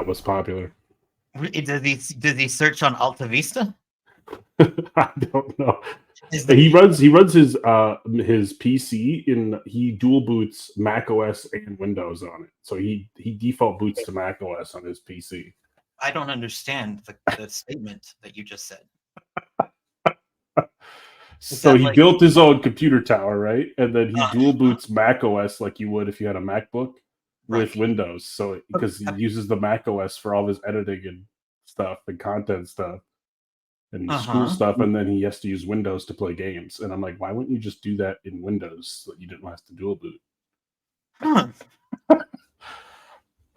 was popular. Does he search on Alta Vista? I don't know. He runs his PC in he dual boots Mac OS and Windows on it. So he default boots to Mac OS on his PC. I don't understand the statement that you just said. So he built his own computer tower, right? And then he dual boots Mac OS like you would if you had a MacBook with Windows. So because he uses the Mac OS for all his editing and stuff and content stuff and school stuff, and then he has to use Windows to play games. And I'm like, why wouldn't you just do that in Windows so that you didn't have to dual boot?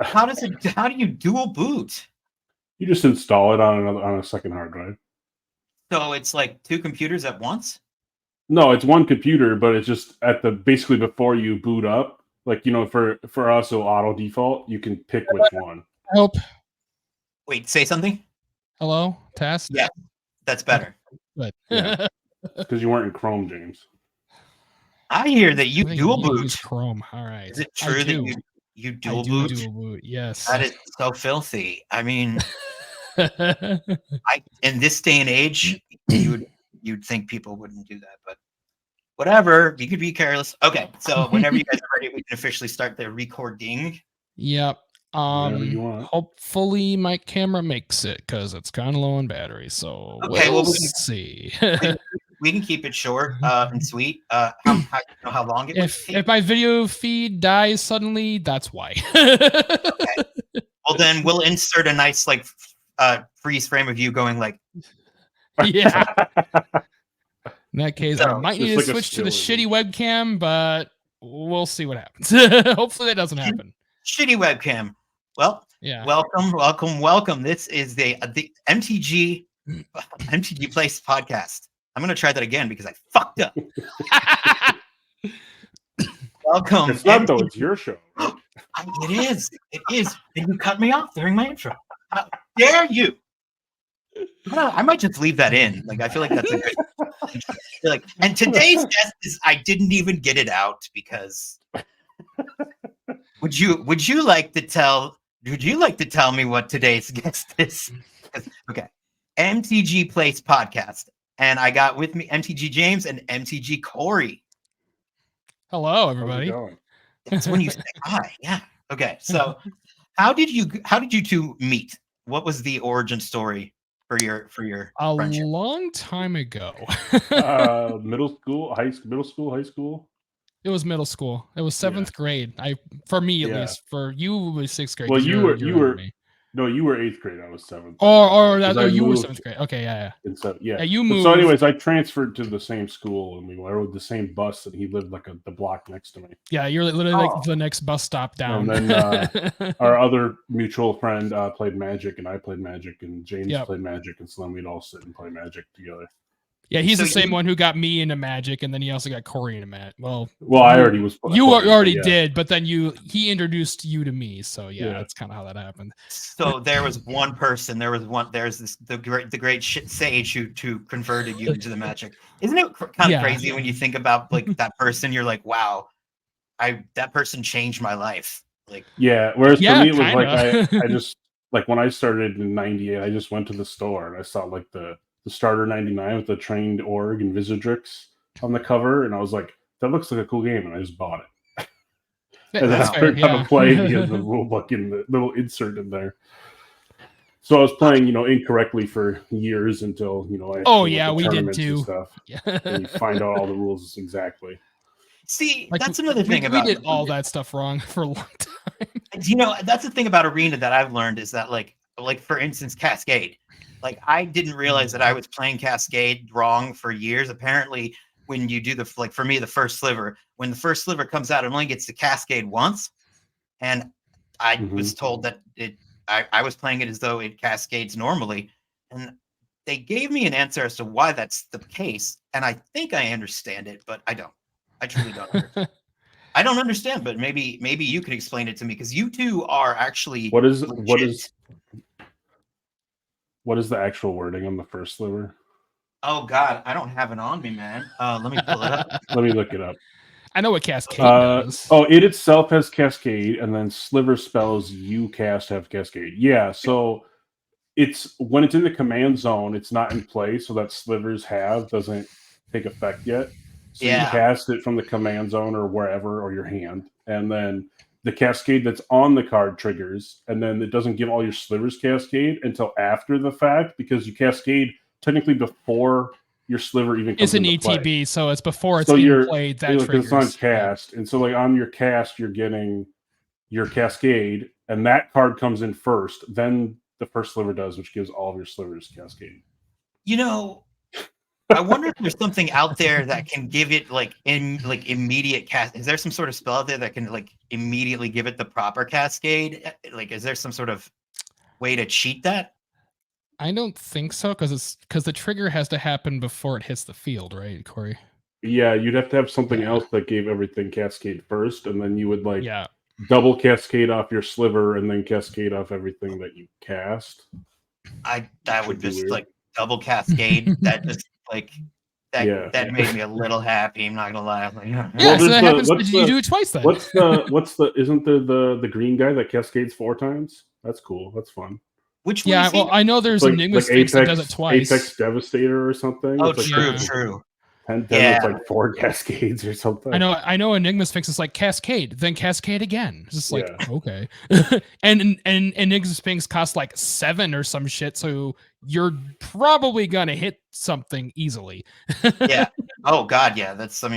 How do you dual boot? You just install it on a second hard drive. So it's like two computers at once? No, it's one computer, but it's just basically before you boot up, like, for us, so auto default, you can pick which one. Help. Wait, say something? Hello? Test? Yeah, that's better. Good. Yeah. Because you weren't in Chrome, James. I hear that you dual boot. Use Chrome. All right. Is it true that you dual boot? Dual boot, yes. That is so filthy. I mean, in this day and age, you'd think people wouldn't do that, but whatever. You could be careless. Okay, so whenever you guys are ready, we can officially start the recording. Yep. Hopefully my camera makes it because it's kind of low on battery. So we'll see. We can keep it short and sweet. How long it would take? If my video feed dies suddenly, that's why. Okay. Well, then we'll insert a nice freeze frame of you going like. Yeah. In that case, I might need to switch to the shitty webcam, but we'll see what happens. Hopefully that doesn't happen. Shitty webcam. Well, yeah. Welcome. This is the MTG Place podcast. I'm going to try that again because I fucked up. Welcome. It's not though. It's your show. It is. And you cut me off during my intro. How dare you? I might just leave that in. Like, I feel like that's a good. And today's guest is. I didn't even get it out because. Would you like to tell me what today's guest is? Okay, MTG Place podcast, and I got with me MTG James and MTG Corey. Hello, everybody. That's when you say hi. Yeah. Okay. So, how did you two meet? What was the origin story for your friendship? A long time ago. Middle school, high school. It was middle school. It was 7th grade. For me at least. For you, it was 6th grade. Well, you were 8th grade. I was 7th. You were 7th grade. Okay, yeah. And so you moved. So, anyways, I transferred to the same school, and we rode the same bus, and he lived the block next to me. Yeah, you're literally like the next bus stop down. And then our other mutual friend played Magic, and I played Magic, and James played Magic, and so then we'd all sit and play Magic together. Yeah, he's the same one who got me into Magic, and then he also got Corey into Magic. Well, I already was. You already did, but then he introduced you to me. So that's kind of how that happened. So there was one person. There's the great shit sage who converted you into the Magic. Isn't it kind of crazy when you think about that person? You're like, wow, that person changed my life. Like, yeah. Whereas for me, it was I just when I started in '98, I just went to the store and I saw the starter 99 with the trained org and Visodrix on the cover, and I was like, that looks like a cool game, and I just bought it. And then I learned how to play the rule book and the little insert in there. So I was playing, incorrectly for years until, we did too. And stuff. Yeah. And you find out all the rules exactly. See, that's another thing about we did all that stuff wrong for a long time. That's the thing about Arena that I've learned is that like for instance, Cascade. I didn't realize that I was playing Cascade wrong for years. Apparently, when you do for me, the first sliver, when the first sliver comes out, it only gets to Cascade once. And I was told that I was playing it as though it cascades normally. And they gave me an answer as to why that's the case. And I think I understand it, but I don't. I truly don't. I don't understand, but maybe you could explain it to me because you two are actually What is the actual wording on the first sliver? Oh God, I don't have it on me, man. Let me pull it up. Let me look it up. I know what Cascade does. Oh, it itself has Cascade, and then sliver spells you cast have Cascade. Yeah, so it's when it's in the command zone, it's not in play, so that slivers have doesn't take effect yet. So you cast it from the command zone or wherever, or your hand, and then the Cascade that's on the card triggers, and then it doesn't give all your slivers Cascade until after the fact, because you Cascade technically before your sliver even comes into play. It's an ETB, so it's before it's being played. That triggers. It's on cast, and so like on your cast, you're getting your Cascade, and that card comes in first. Then the first sliver does, which gives all of your slivers Cascade. You know, I wonder if there's something out there that can give it immediate cast. Is there some sort of spell out there that can like immediately give it the proper Cascade? Like, is there some sort of way to cheat that? I don't think so, because the trigger has to happen before it hits the field, right, Corey? Yeah, you'd have to have something else that gave everything Cascade first, and then you would double Cascade off your sliver and then Cascade off everything that you cast. That would just like double Cascade. That just that made me a little happy. I'm not gonna lie. Like, well, so that happens. You do it twice then. Isn't there the green guy that Cascades 4 times? That's cool. That's fun. Which one? Yeah, well, I know there's Enigma Sphinx that does it twice. Apex Devastator or something. Oh, true. 10 it's like 4 Cascades or something. I know Enigma Sphinx is like Cascade, then Cascade again. It's just like, okay. and Enigma Sphinx costs like 7 or some shit, so you're probably gonna hit something easily. Yeah. Oh god, yeah. That's I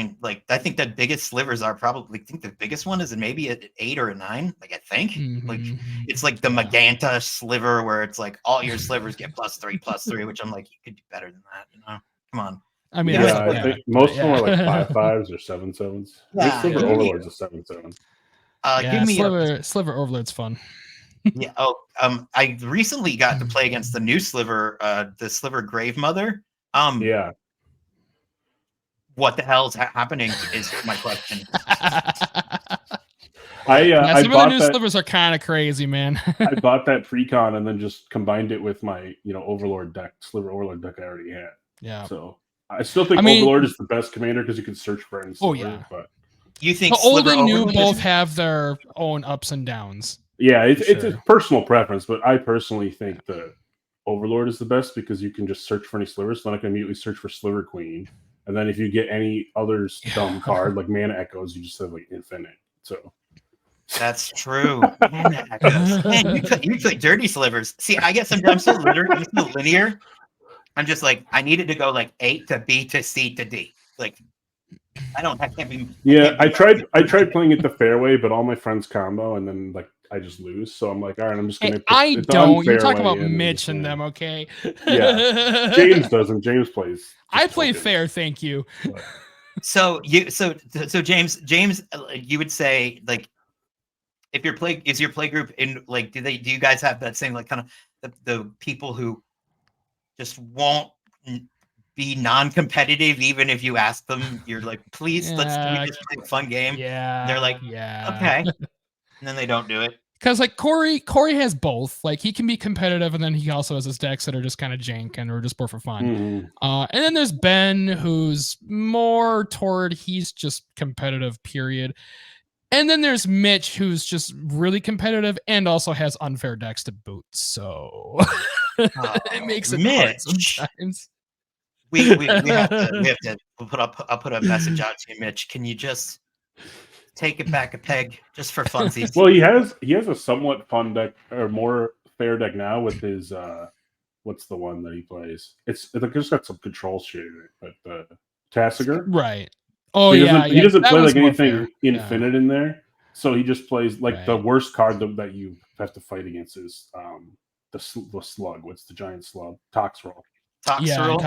think the biggest slivers are probably the biggest one is maybe an 8 or a 9. Like I think. Mm-hmm. Like it's like the Magenta sliver where it's like all your slivers get +3/+3, which I'm like, you could do better than that, you know? Come on. I mean, I think most of them are like 5/5s or 7/7s. Yeah, Sliver Overlord's a 7/7. Give me Sliver Overlord's fun. Yeah. Oh, I recently got to play against the new sliver, the Sliver Grave Mother. Yeah. What the hell is happening? Is my question. Some of the new slivers are kind of crazy, man. I bought that precon and then just combined it with my Overlord deck, Sliver Overlord deck I already had. Yeah. So I still think Overlord is the best commander because you can search for any sliver. Oh yeah. But you think old and new both have their own ups and downs. Yeah, it's a personal preference, but I personally think the Overlord is the best because you can just search for any slivers. So then I can immediately search for Sliver Queen, and then if you get any other dumb card like Mana Echoes, you just have like infinite. So that's true. Mana Echoes. Man, you play dirty slivers. See, I guess I'm so linear. I'm just like, I needed to go like A to B to C to D. Like, I can't be. Yeah, I tried playing it the fair way, but all my friends combo, and then like I just lose. So I'm like, all right, I'm just gonna. I don't. You're talking about Mitch and them, okay? Yeah, James doesn't. James plays. I play fair, thank you. But. So James, you would say like, if is your play group in like, do you guys have that same like kind of the people who just won't be non-competitive even if you ask them? You're like, please, let's just play a fun game. Yeah, and they're like, okay, and then they don't do it because like Corey has both. Like he can be competitive, and then he also has his decks that are just kind of jank and are just more for fun. And then there's Ben, who's more toward he's just competitive, period. And then there's Mitch, who's just really competitive and also has unfair decks to boot. So it makes it hard sometimes. We have to I'll put a message out to you, Mitch. Can you just take it back a peg just for funsies? Well, he has a somewhat fun deck or more fair deck now with his what's the one that he plays? It's just got some control shit in it, but Tassiger. Right. Oh, he doesn't play like anything fair. infinite in there. So he just plays like the worst card that you have to fight against is the slug. What's the giant slug? Toxroll. Toxroll.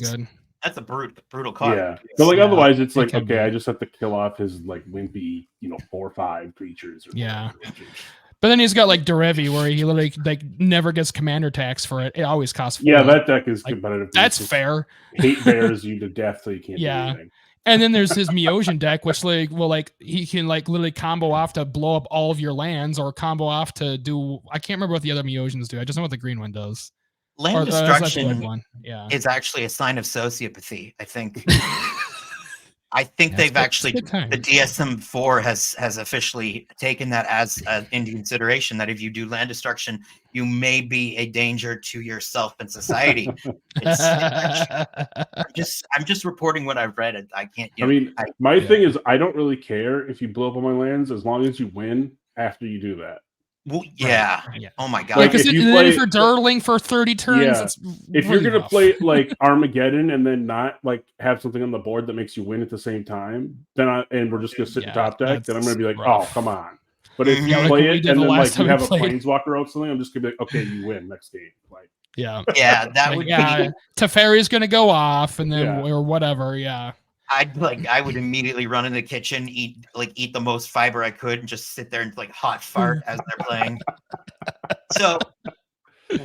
Good. That's a brutal card. Yeah. But like otherwise it's like, okay, I just have to kill off his like wimpy, 4/5 creatures. But then he's got like Derevi where he literally like never gets commander tax for it. It always costs 4. Yeah, that deck is competitive. That's fair. Hate bears you to death so you can't do anything. And then there's his Meosian deck, which he can like literally combo off to blow up all of your lands, or combo off to do. I can't remember what the other Meosians do. I just know what the green one does. Land destruction is actually a sign of sociopathy, I think. I think they've actually, good times. the DSM-4 has officially taken that as into consideration, that if you do land destruction, you may be a danger to yourself and society. I'm just reporting what I've read. I can't. My thing is, I don't really care if you blow up all my lands as long as you win after you do that. Well, yeah. Oh my god. Like, if you're dirtling for 30 turns, if you're gonna play like Armageddon and then not like have something on the board that makes you win at the same time, then we're just gonna sit in top deck, then I'm gonna be like, oh, come on. But if you play it and then like you have a planeswalker or something, I'm just gonna be like, okay, you win next game. Like, that would be. Teferi's gonna go off, and then or whatever. Yeah. I would immediately run in the kitchen, eat the most fiber I could, and just sit there and like hot fart as they're playing. So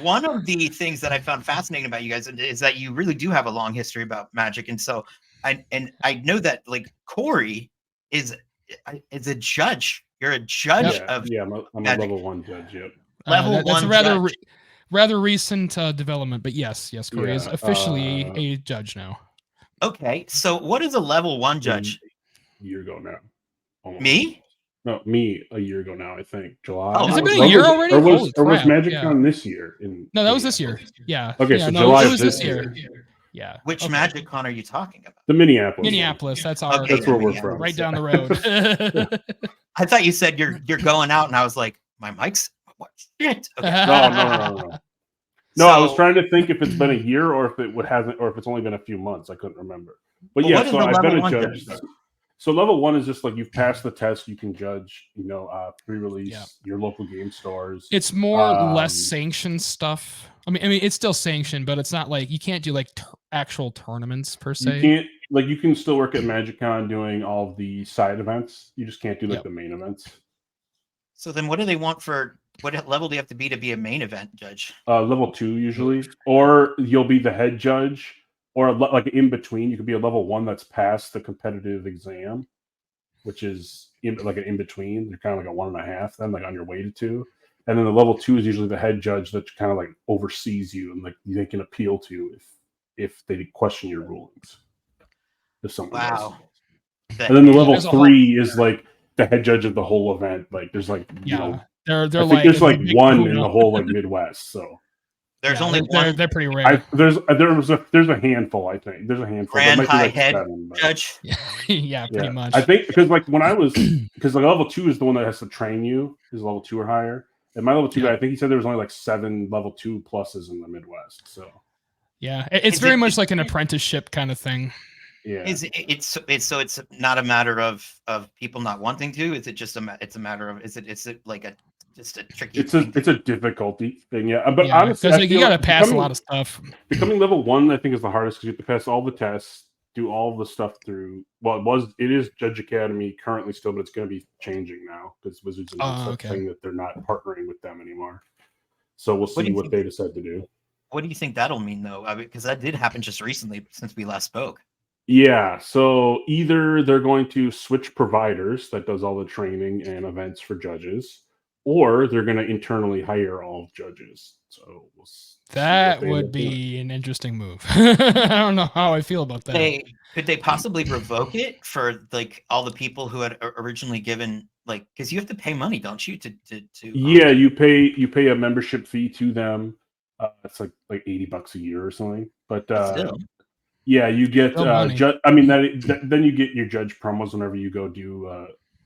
one of the things that I found fascinating about you guys is that you really do have a long history about Magic, and so I know that like Corey is a judge. You're a judge of I'm a level 1 judge. Yep. Level 1 judge. Rather recent development, but yes, Corey is officially a judge now. Okay, so what is a level 1 judge? A year ago now. Almost. Me? No, me a year ago now, I think. July. Oh, has it been a year already? Or was MagicCon this year? No, that was this year. Yeah. Okay, so July was this year. Yeah. Which MagicCon are you talking about? The Minneapolis. Minneapolis. That's our. That's where we're from. Right down the road. I thought you said you're going out, and I was like, my mic's what shit? Okay. No. No, I was trying to think if it's been a year or if it hasn't, or if it's only been a few months. I couldn't remember. But so I've been a judge. So level 1 is just like you've passed the test, you can judge, pre-release, your local game stores. It's more less sanctioned stuff. I mean, it's still sanctioned, but it's not like you can't do like actual tournaments per se. You can't you can still work at MagicCon doing all of the side events. You just can't do the main events. So then, what do they want for? What level do you have to be a main event judge? Level 2 usually, or you'll be the head judge, or like in between. You could be a level 1 that's passed the competitive exam, which is like an in between. You're kind of like a 1.5, then like on your way to 2, and then the level 2 is usually the head judge that kind of like oversees you and like they can appeal to if they question your rulings. If someone does. And then the level 3 is like the head judge of the whole event. Like there's like they're there's like one in the whole like Midwest. So there's only one. They're pretty rare. There's a handful. I think there's a handful. Grand high like head 7, judge. Pretty much. I think because like when I was because like level 2 is the one that has to train you. Is level 2 or higher. And my level 2 guy, I think he said there was only like 7 level 2 pluses in the Midwest. So it's very much like an apprenticeship kind of thing. Yeah. It's not a matter of people not wanting to. Is it just it's a matter of is it like just a tricky? It's a difficulty thing, But honestly, like you got to pass a lot of stuff. Becoming level 1, I think, is the hardest because you have to pass all the tests, do all the stuff through. Well, it is Judge Academy currently still, but it's going to be changing now because Wizards announced that thing that they're not partnering with them anymore. So we'll see what they decide to do. What do you think that'll mean, though? Because that did happen just recently since we last spoke. Yeah, so either they're going to switch providers that does all the training and events for judges, or they're going to internally hire all judges. So that would be an interesting move. I don't know how I feel about that. Could they possibly revoke it for like all the people who had originally given because you have to pay money, don't you? Yeah, you pay a membership fee to them. It's like $80 a year or something, but. Yeah, you get then you get your judge promos whenever you go do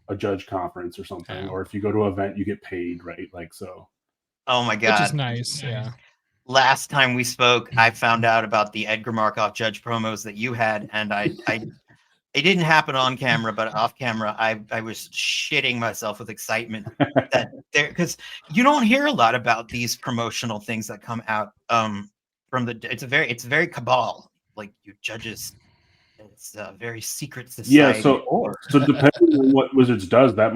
a judge conference or something, or if you go to an event, you get paid, right? Like so. Oh my god, which is nice. Yeah. Last time we spoke, I found out about the Edgar Markov judge promos that you had, and it didn't happen on camera, but off camera, I was shitting myself with excitement that because you don't hear a lot about these promotional things that come out from it's very cabal. Like your judges, it's a very secret society. Yeah, so depending on what Wizards does, that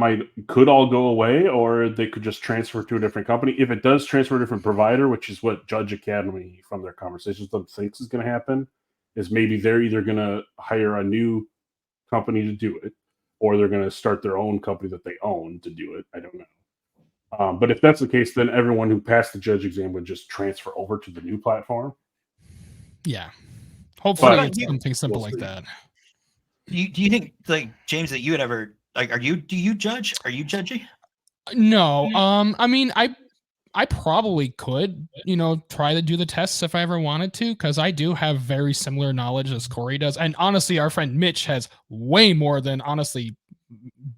could all go away, or they could just transfer to a different company. If it does transfer to a different provider, which is what Judge Academy, from their conversations, thinks is going to happen, is maybe they're either going to hire a new company to do it, or they're going to start their own company that they own to do it. I don't know. But if that's the case, then everyone who passed the judge exam would just transfer over to the new platform. Yeah. Hopefully it's something simple like that. Do you think, like, James, that you would ever, like, do you judge? Are you judgy? No. I mean, I probably could, try to do the tests if I ever wanted to, because I do have very similar knowledge as Corey does. And honestly, our friend Mitch has way more than, honestly,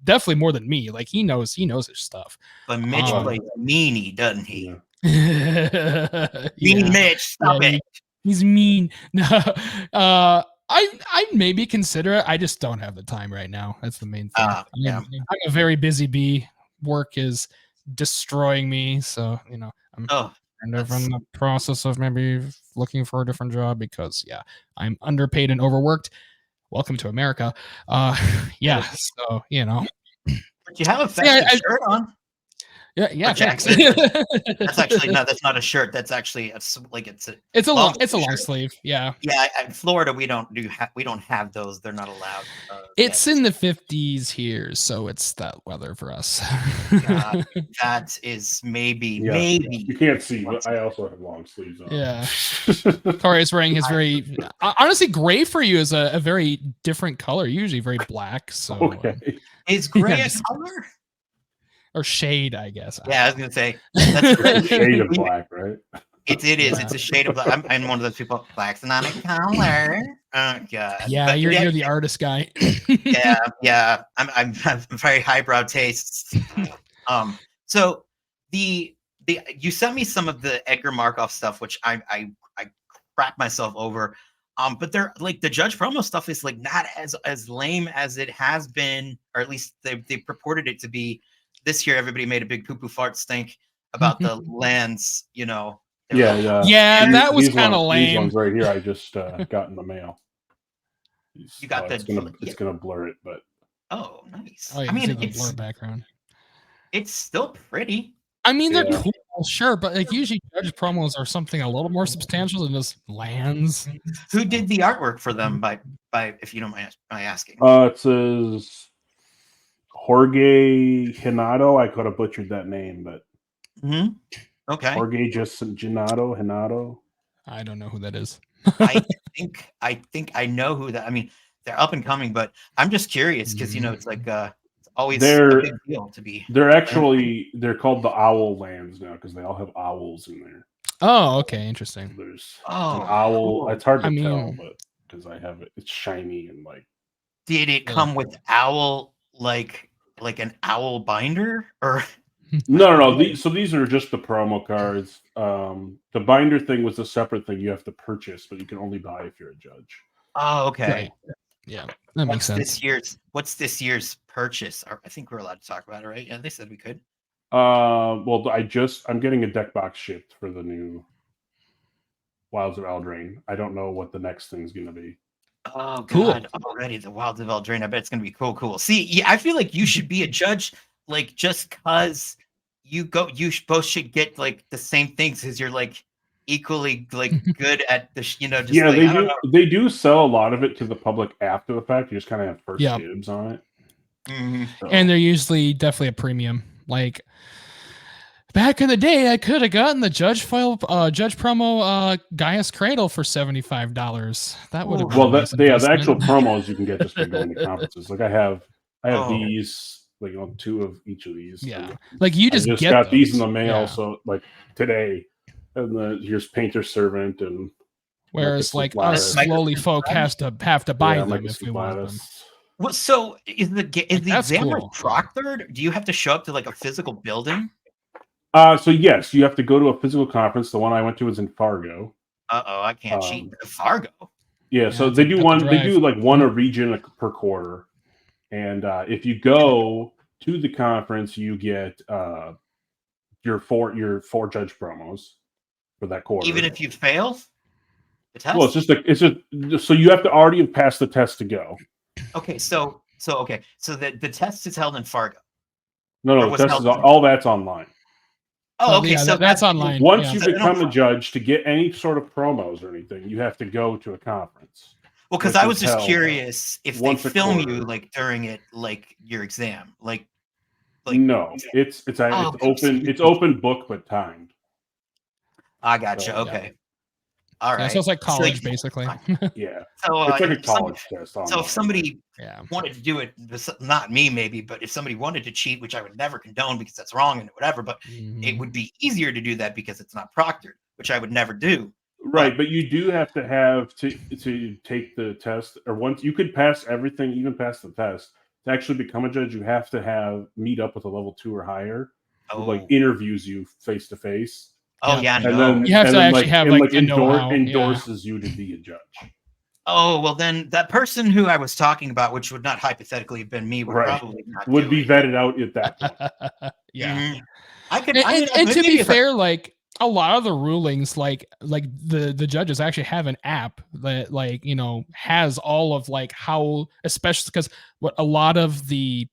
definitely more than me. Like he knows his stuff. But Mitch plays meanie, doesn't he? Yeah. Mean Mitch, stop it. He's mean. No. I maybe consider it. I just don't have the time right now. That's the main thing. Yeah. I'm a very busy bee. Work is destroying me, so I'm kind of in the process of maybe looking for a different job because I'm underpaid and overworked. Welcome to America. Yeah, so But you have a festive shirt on. Yeah, Jackson. That's actually that's not a shirt. That's actually it's a long sleeve. Yeah. Yeah, in Florida we don't have those. They're not allowed. It's in the 50s here, so it's that weather for us. That is maybe. You can't see, but I also have long sleeves on. Yeah. Corey is wearing his very honestly gray for you is a very different color. Usually very black. So is gray a color? Or shade, I guess. Yeah, I was gonna say that's a shade of black, right? It is. It's a shade of black. I'm one of those people. Black's not a color. Oh god. Yeah, you're the artist guy. yeah. I'm very highbrow tastes. So the you sent me some of the Edgar Markov stuff, which I crap myself over. But they're like the Judge promo stuff is like not as lame as it has been, or at least they purported it to be. This year, everybody made a big poo-poo fart stink about the lands, Yeah, that was kind of lame. These ones right here, I just got in the mail. You got it's gonna blur it, but nice. I mean, it's blur background. It's still pretty. I mean, they're cool, sure, but like usually Judge promos are something a little more substantial than just lands. Who did the artwork for them? By if you don't mind asking. It says Jorge Hinado. I could have butchered that name, but okay. Jorge Hinado. I don't know who that is. I think I know who that. I mean, they're up and coming, but I'm just curious because it's like it's always a big deal to be. They're called the Owl Lands now because they all have owls in there. Oh, okay, interesting. There's an owl. Cool. It's hard to tell, but because I have it, it's shiny and like. Did it come with owl like an owl binder or? No. These are just the promo cards. The binder thing was a separate thing you have to purchase, but you can only buy if you're a judge. Oh, okay. Right. Yeah, that makes sense. What's this year's purchase? I think we're allowed to talk about it, right? Yeah, they said we could. Well, I'm getting a deck box shipped for the new Wilds of Eldraine. I don't know what the next thing's going to be. Oh, God. Cool. Already the Wilds of Eldraine. I bet it's going to be cool. See, I feel like you should be a judge, like, just because you both should get, like, the same things because you're, like, equally, like, good at the, they do sell a lot of it to the public after the fact. You just kind of have first dibs on it. Mm-hmm. So. And they're usually definitely a premium. Like, back in the day, I could have gotten the Judge promo Gaia's Cradle for $75. That would have been the actual promos you can get just by going to conferences. Like I have these, like two of each of these. Yeah, like you just got those. These in the mail. So like today, and here's Painter's Servant and. Whereas like us slowly folk have to buy them if we want them. Well, so is the exam proctored? Do you have to show up to like a physical building? So yes, you have to go to a physical conference. The one I went to was in Fargo. I can't cheat. Fargo. Yeah, so they do one. They do like one a region per quarter, and if you go to the conference, you get your four judge promos for that quarter. Even if you fail the test. Well, it's just so you have to already have passed the test to go. Okay, so the test is held in Fargo. No, the test is all that's online. Oh, okay. So that's online. Once you become a judge, to get any sort of promos or anything, you have to go to a conference. Well, because I was just curious if they film you like during it, like your exam, like no, it's open. It's open book but timed. I gotcha. Okay. All right. Yeah, so it's like college, So, basically. Yeah, so it's like a college test. so if somebody Yeah. wanted to do it, not me maybe, but if somebody wanted to cheat, which I would never condone because that's wrong and whatever, but it would be easier to do that because it's not proctored, which I would never do. Right, but you do have to have to take the test, or once you could pass everything, even pass the test, to actually become a judge. You have to have meet up with a level 2 or higher, who like interviews you face to face. Oh yeah, and no. then You have to actually like, have and like like the know-how. endorses you to be a judge. Oh well, then that person who I was talking about, which would not hypothetically have been me, would probably not would be it. vetted out at that point. Yeah, I could. And to be fair, like a lot of the rulings, like the judges actually have an app that like has all of like how, especially because what a lot of the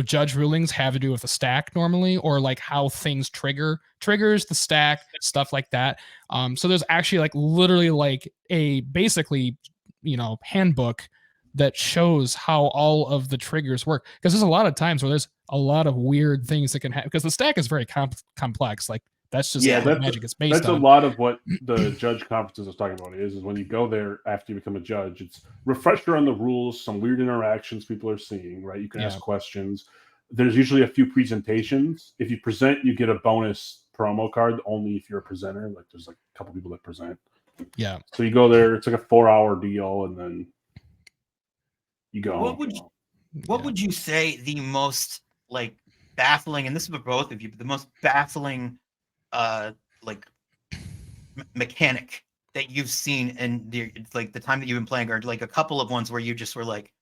judge rulings have to do with the stack normally, or like how things triggers the stack, stuff like that. So there's actually like literally like a basically handbook that shows how all of the triggers work, because there's a lot of times where there's a lot of weird things that can happen because the stack is very complex. Like that's just what Magic is based on. That's a lot of what the judge conferences are talking about is when you go there after you become a judge, it's refresher on the rules, some weird interactions people are seeing, right? You can ask questions. There's usually a few presentations. If you present, you get a bonus promo card only if you're a presenter. Like there's like a couple people that present. Yeah. So you go there, it's like a 4-hour deal, and then you go. What would you say the most like baffling, and this is for both of you, but the most baffling like mechanic that you've seen in like the time that you've been playing, or like a couple of ones where you just were like,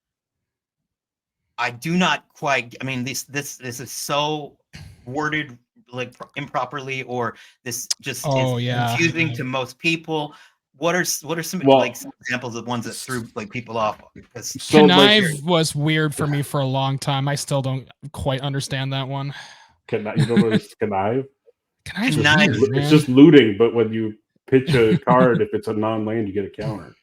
I do not quite, I mean, this is so worded like improperly, or this just is confusing to most people. What are some like some examples of ones that threw like people off? Because Connive was weird for me for a long time. I still don't quite understand that one. You don't know what connive? It's just looting, but when you pitch a card, if it's a non-land, you get a counter.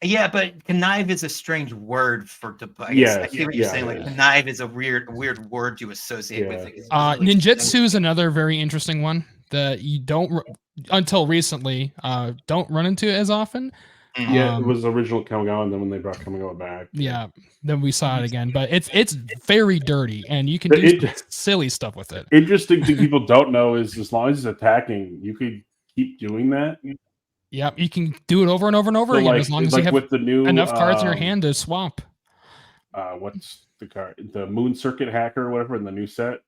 Yeah, but connive is a strange word for I see what you're saying. Like connive is a weird word to associate with it. Ninjutsu is another very interesting one that you don't until recently don't run into as often. Yeah, it was original Kamigawa, and then when they brought Kamigawa back, then we saw it again. But it's very dirty, and you can do silly stuff with it. Interesting thing people don't know is as long as it's attacking, you could keep doing that. Yeah, you can do it over and over and over again, as long as you have with the new, enough cards in your hand to swap. What's the card? The Moon Circuit Hacker or whatever in the new set,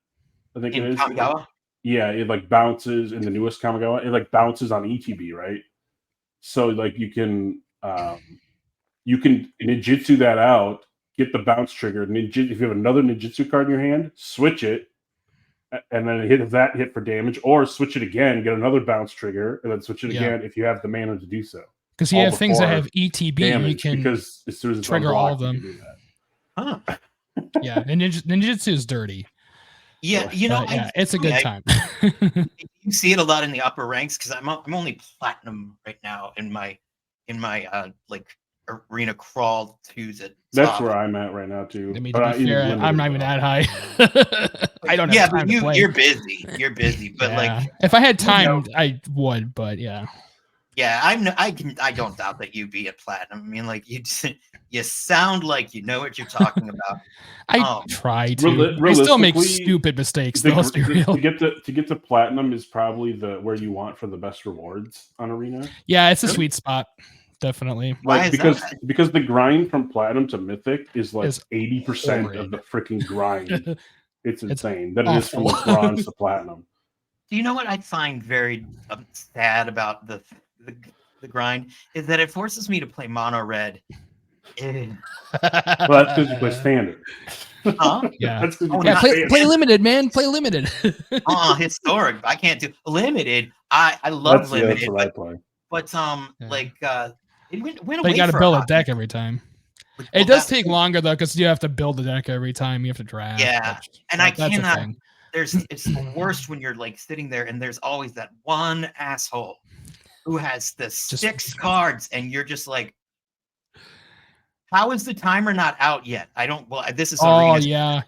I think it is. Kamigawa? Yeah, it like bounces in the newest Kamigawa. It like bounces on ETB, right? So like you can ninjutsu that out, get the bounce trigger. If you have another ninjutsu card in your hand, switch it, and then hit for damage, or switch it again, get another bounce trigger, and then switch it again if you have the mana to do so. Because you have things that have ETB, damage, you can because as soon as it's trigger unblocked, all of them. You can do that. Huh. Yeah, and ninjutsu is dirty. Yeah, it's a good time. You see it a lot in the upper ranks because I'm only platinum right now in my like arena crawl twos at That's where I'm at right now too. I mean, to be fair, I'm not even that high. I don't have yeah, time but to play. You're busy. But like, if I had time, I would. But yeah. Yeah, I don't doubt that you'd be at platinum. I mean, like you sound like you know what you're talking about. I try to. I still make stupid mistakes. To get to platinum is probably where you want for the best rewards on Arena. Yeah, it's a sweet spot. Definitely. Like because the grind from platinum to mythic is like 80% of the freaking grind. It's insane that it is from bronze to platinum. Do you know what I find very sad about the grind is that it forces me to play mono red. Well, that's because you play standard. Huh? Yeah. That's play limited, man. Play limited. Historic. I can't do limited. I love limited. That's what I play. But it went away. But you got to build a deck every time. It does take longer though, because you have to build the deck every time. You have to draft. Yeah, and I cannot. It's the worst when you're like sitting there and there's always that one asshole who has the 6 cards and you're just like, how is the timer not out yet? I don't. Well, this is. Oh yeah.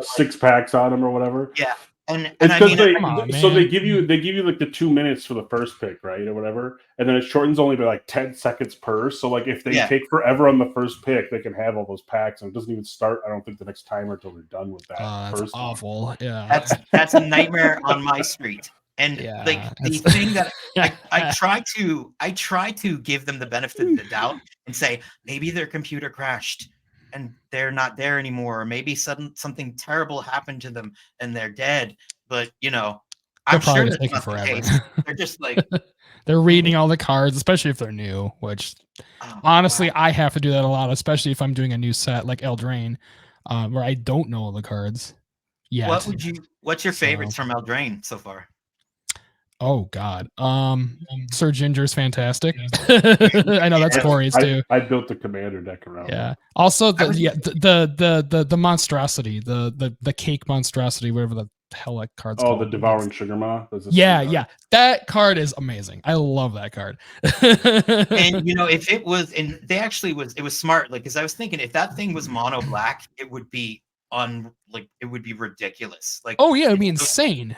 6 packs on them or whatever. Yeah, And It's I because mean, they give you like the 2 minutes for the first pick, right, or whatever, and then it shortens only by like 10 seconds per. So like if they take forever on the first pick, they can have all those packs, and it doesn't even start. I don't think the next timer until they're done with that. That's awful. One. Yeah, that's a nightmare on my street. And like the thing that I try to give them the benefit of the doubt and say maybe their computer crashed and they're not there anymore, or maybe something terrible happened to them and they're dead. But I'm sure it's taking forever. They're just like they're reading all the cards, especially if they're new. Which honestly, I have to do that a lot, especially if I'm doing a new set like Eldraine, where I don't know all the cards yet. What's your favorites from Eldraine so far? Oh God, Sir Ginger's fantastic. I know that's Corey's too. I built the commander deck around. Yeah. Also, the monstrosity, the cake monstrosity, whatever the hell that card's called. The devouring sugar ma. Yeah. That card is amazing. I love that card. And if it was, and they actually it was smart. Like, because I was thinking, if that thing was mono black, it would be it would be ridiculous. Like, oh yeah, it'd be insane.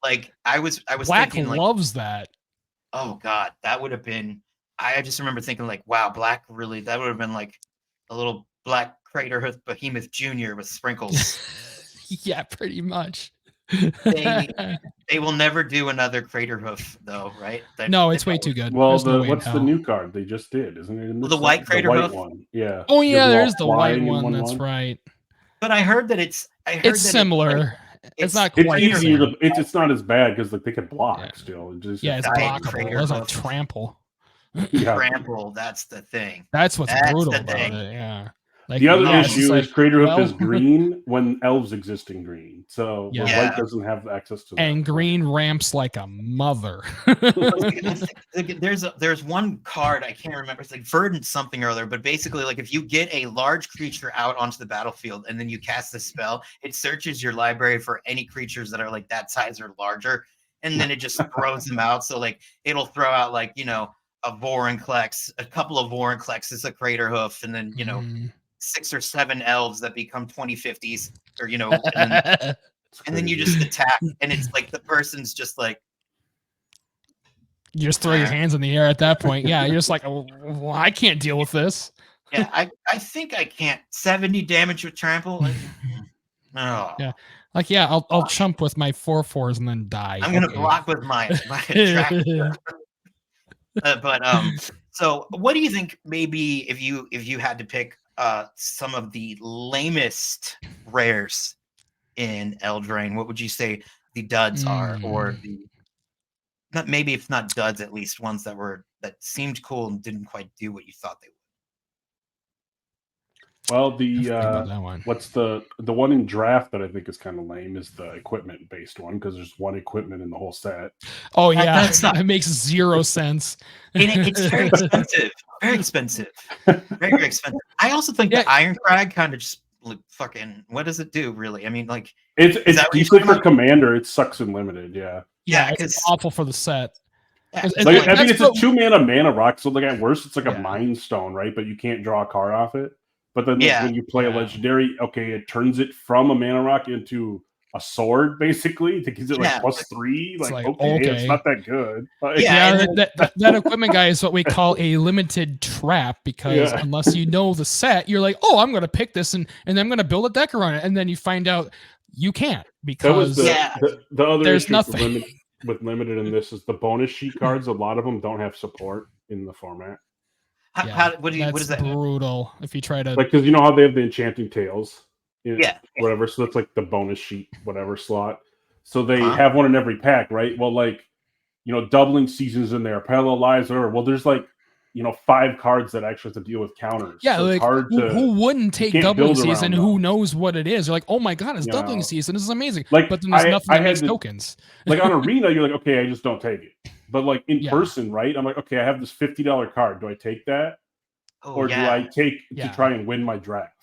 Like I was Black thinking, like, loves that. Oh God, that would have been. I just remember thinking, like, wow, Black really. That would have been like a little Black Craterhoof Behemoth Jr. with sprinkles. Yeah, pretty much. They will never do another Craterhoof though, right? No, it's way too good. Well, what's the new card they just did? Isn't it? The white Craterhoof one. Yeah. Oh yeah, there's the white one. That's right. But I heard that it's similar. It's not quite. It's easier. It's not as bad because like they can block still. It's blockable. It doesn't trample. Trample. That's the thing. That's what's brutal about it. Yeah. Like, the other issue is Craterhoof is green when elves exist in green. So white doesn't have access to that. And green ramps like a mother. There's one card I can't remember. It's like Verdant something or other, but basically, like, if you get a large creature out onto the battlefield and then you cast the spell, it searches your library for any creatures that are like that size or larger, and then it just throws them out. So like it'll throw out like a Vorinclex, a couple of Vorinclexes, a Craterhoof, and then 6 or 7 elves that become 2050s, or and then you just attack, and it's like the person's just like, you just throw your hands in the air at that point. Yeah, you're just like, oh, well, I can't deal with this. Yeah, I think I can't. 70 damage with trample. Like, oh. Yeah, like I'll chump with my 4/4s and then die. I'm gonna block with my attraction. So what do you think? Maybe if you had to pick some of the lamest rares in Eldraine, what would you say the duds are, or maybe if not duds, at least ones that seemed cool and didn't quite do what you thought they would? Well, what's the one in draft that I think is kind of lame is the equipment based one, because there's one equipment in the whole set. Oh yeah, it makes zero sense. And it's very expensive. Very expensive. Very expensive. I also think the Iron Crag kind of just like fucking. What does it do, really? I mean, like it's decent for commander. It sucks in limited. Yeah, it's awful for the set. I mean, it's a 2-mana mana rock, so like at worst, it's like a Mind Stone, right? But you can't draw a card off it. But then when you play a legendary, it turns it from a mana rock into a sword, basically. It gives it like +3. Like, okay, it's not that good. That equipment guy is what we call a limited trap, because unless you know the set, you're like, oh, I'm going to pick this and I'm going to build a deck around it. And then you find out you can't, because the other there's issue nothing. with limited in this is the bonus sheet cards. A lot of them don't have support in the format. What is that? Brutal. If you try to, like, because you know how they have the enchanting tales, whatever. So that's like the bonus sheet, whatever slot. So they have one in every pack, right? Well, like, doubling seasons in there, parallel lives, or well, there's like 5 cards that actually have to deal with counters. Yeah, so like who wouldn't take doubling season? Who knows what it is? You're like, oh my god, it's doubling season. This is amazing. Like, but then there's nothing that makes tokens. Like on Arena, you're like, okay, I just don't take it. But like in person, right? I'm like, okay, I have this $50 card. Do I take that, or do I take to try and win my draft?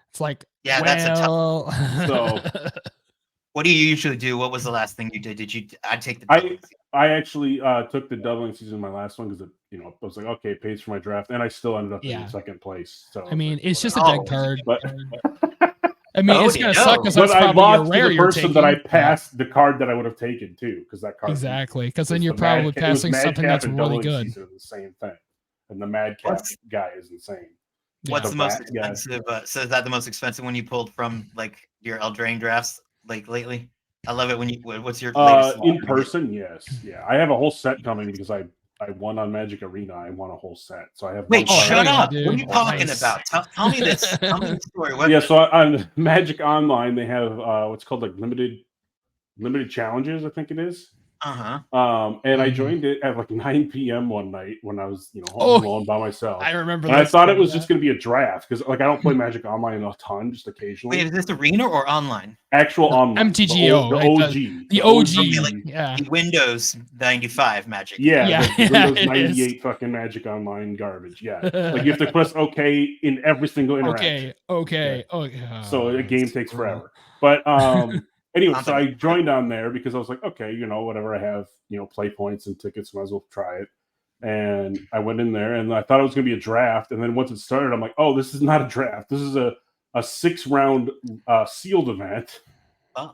It's like, that's a tough. So, what do you usually do? What was the last thing you did? I'd take the. I actually took the doubling season in my last one because I was like, okay, it pays for my draft, and I still ended up in second place. So I mean, it's just a deck card. But I mean, it's gonna suck because that's but I probably lost your to rare the you're person taking. that I passed the card that I would have taken too, because that card Exactly, because then was you're the probably Madcap- it was passing something that's Madcap and really Doubling good. Season are the same thing, and the Madcap guy is insane. What's The the most rat guy. expensive? So is that the most expensive one you pulled from like your Eldraine drafts like lately? I love it when you. What's your latest In one? person? Yes, yeah. I have a whole set coming because I won on Magic Arena. I won a whole set, so I have. Wait, one shut card. up! dude. What are you talking Nice. about? Tell me this. Tell me the story. What? Yeah, so on Magic Online they have what's called like limited challenges, I think it is. And I joined it at like 9 p.m. one night when I was, home alone by myself. I remember. And I thought it was just going to be a draft because, like, I don't play Magic Online a ton, just occasionally. Wait, is this arena or online? Actual online. MTGO, the like OG. the OG. Yeah. The Windows 95 Magic. Yeah, the Windows 98 fucking Magic Online garbage. Yeah, like you have to press OK in every single interaction. Okay. So a game takes forever. But anyway, so I joined on there because I was like, okay, whatever, I have, play points and tickets, might as well try it. And I went in there and I thought it was going to be a draft. And then once it started, I'm like, oh, this is not a draft. This is a 6-round sealed event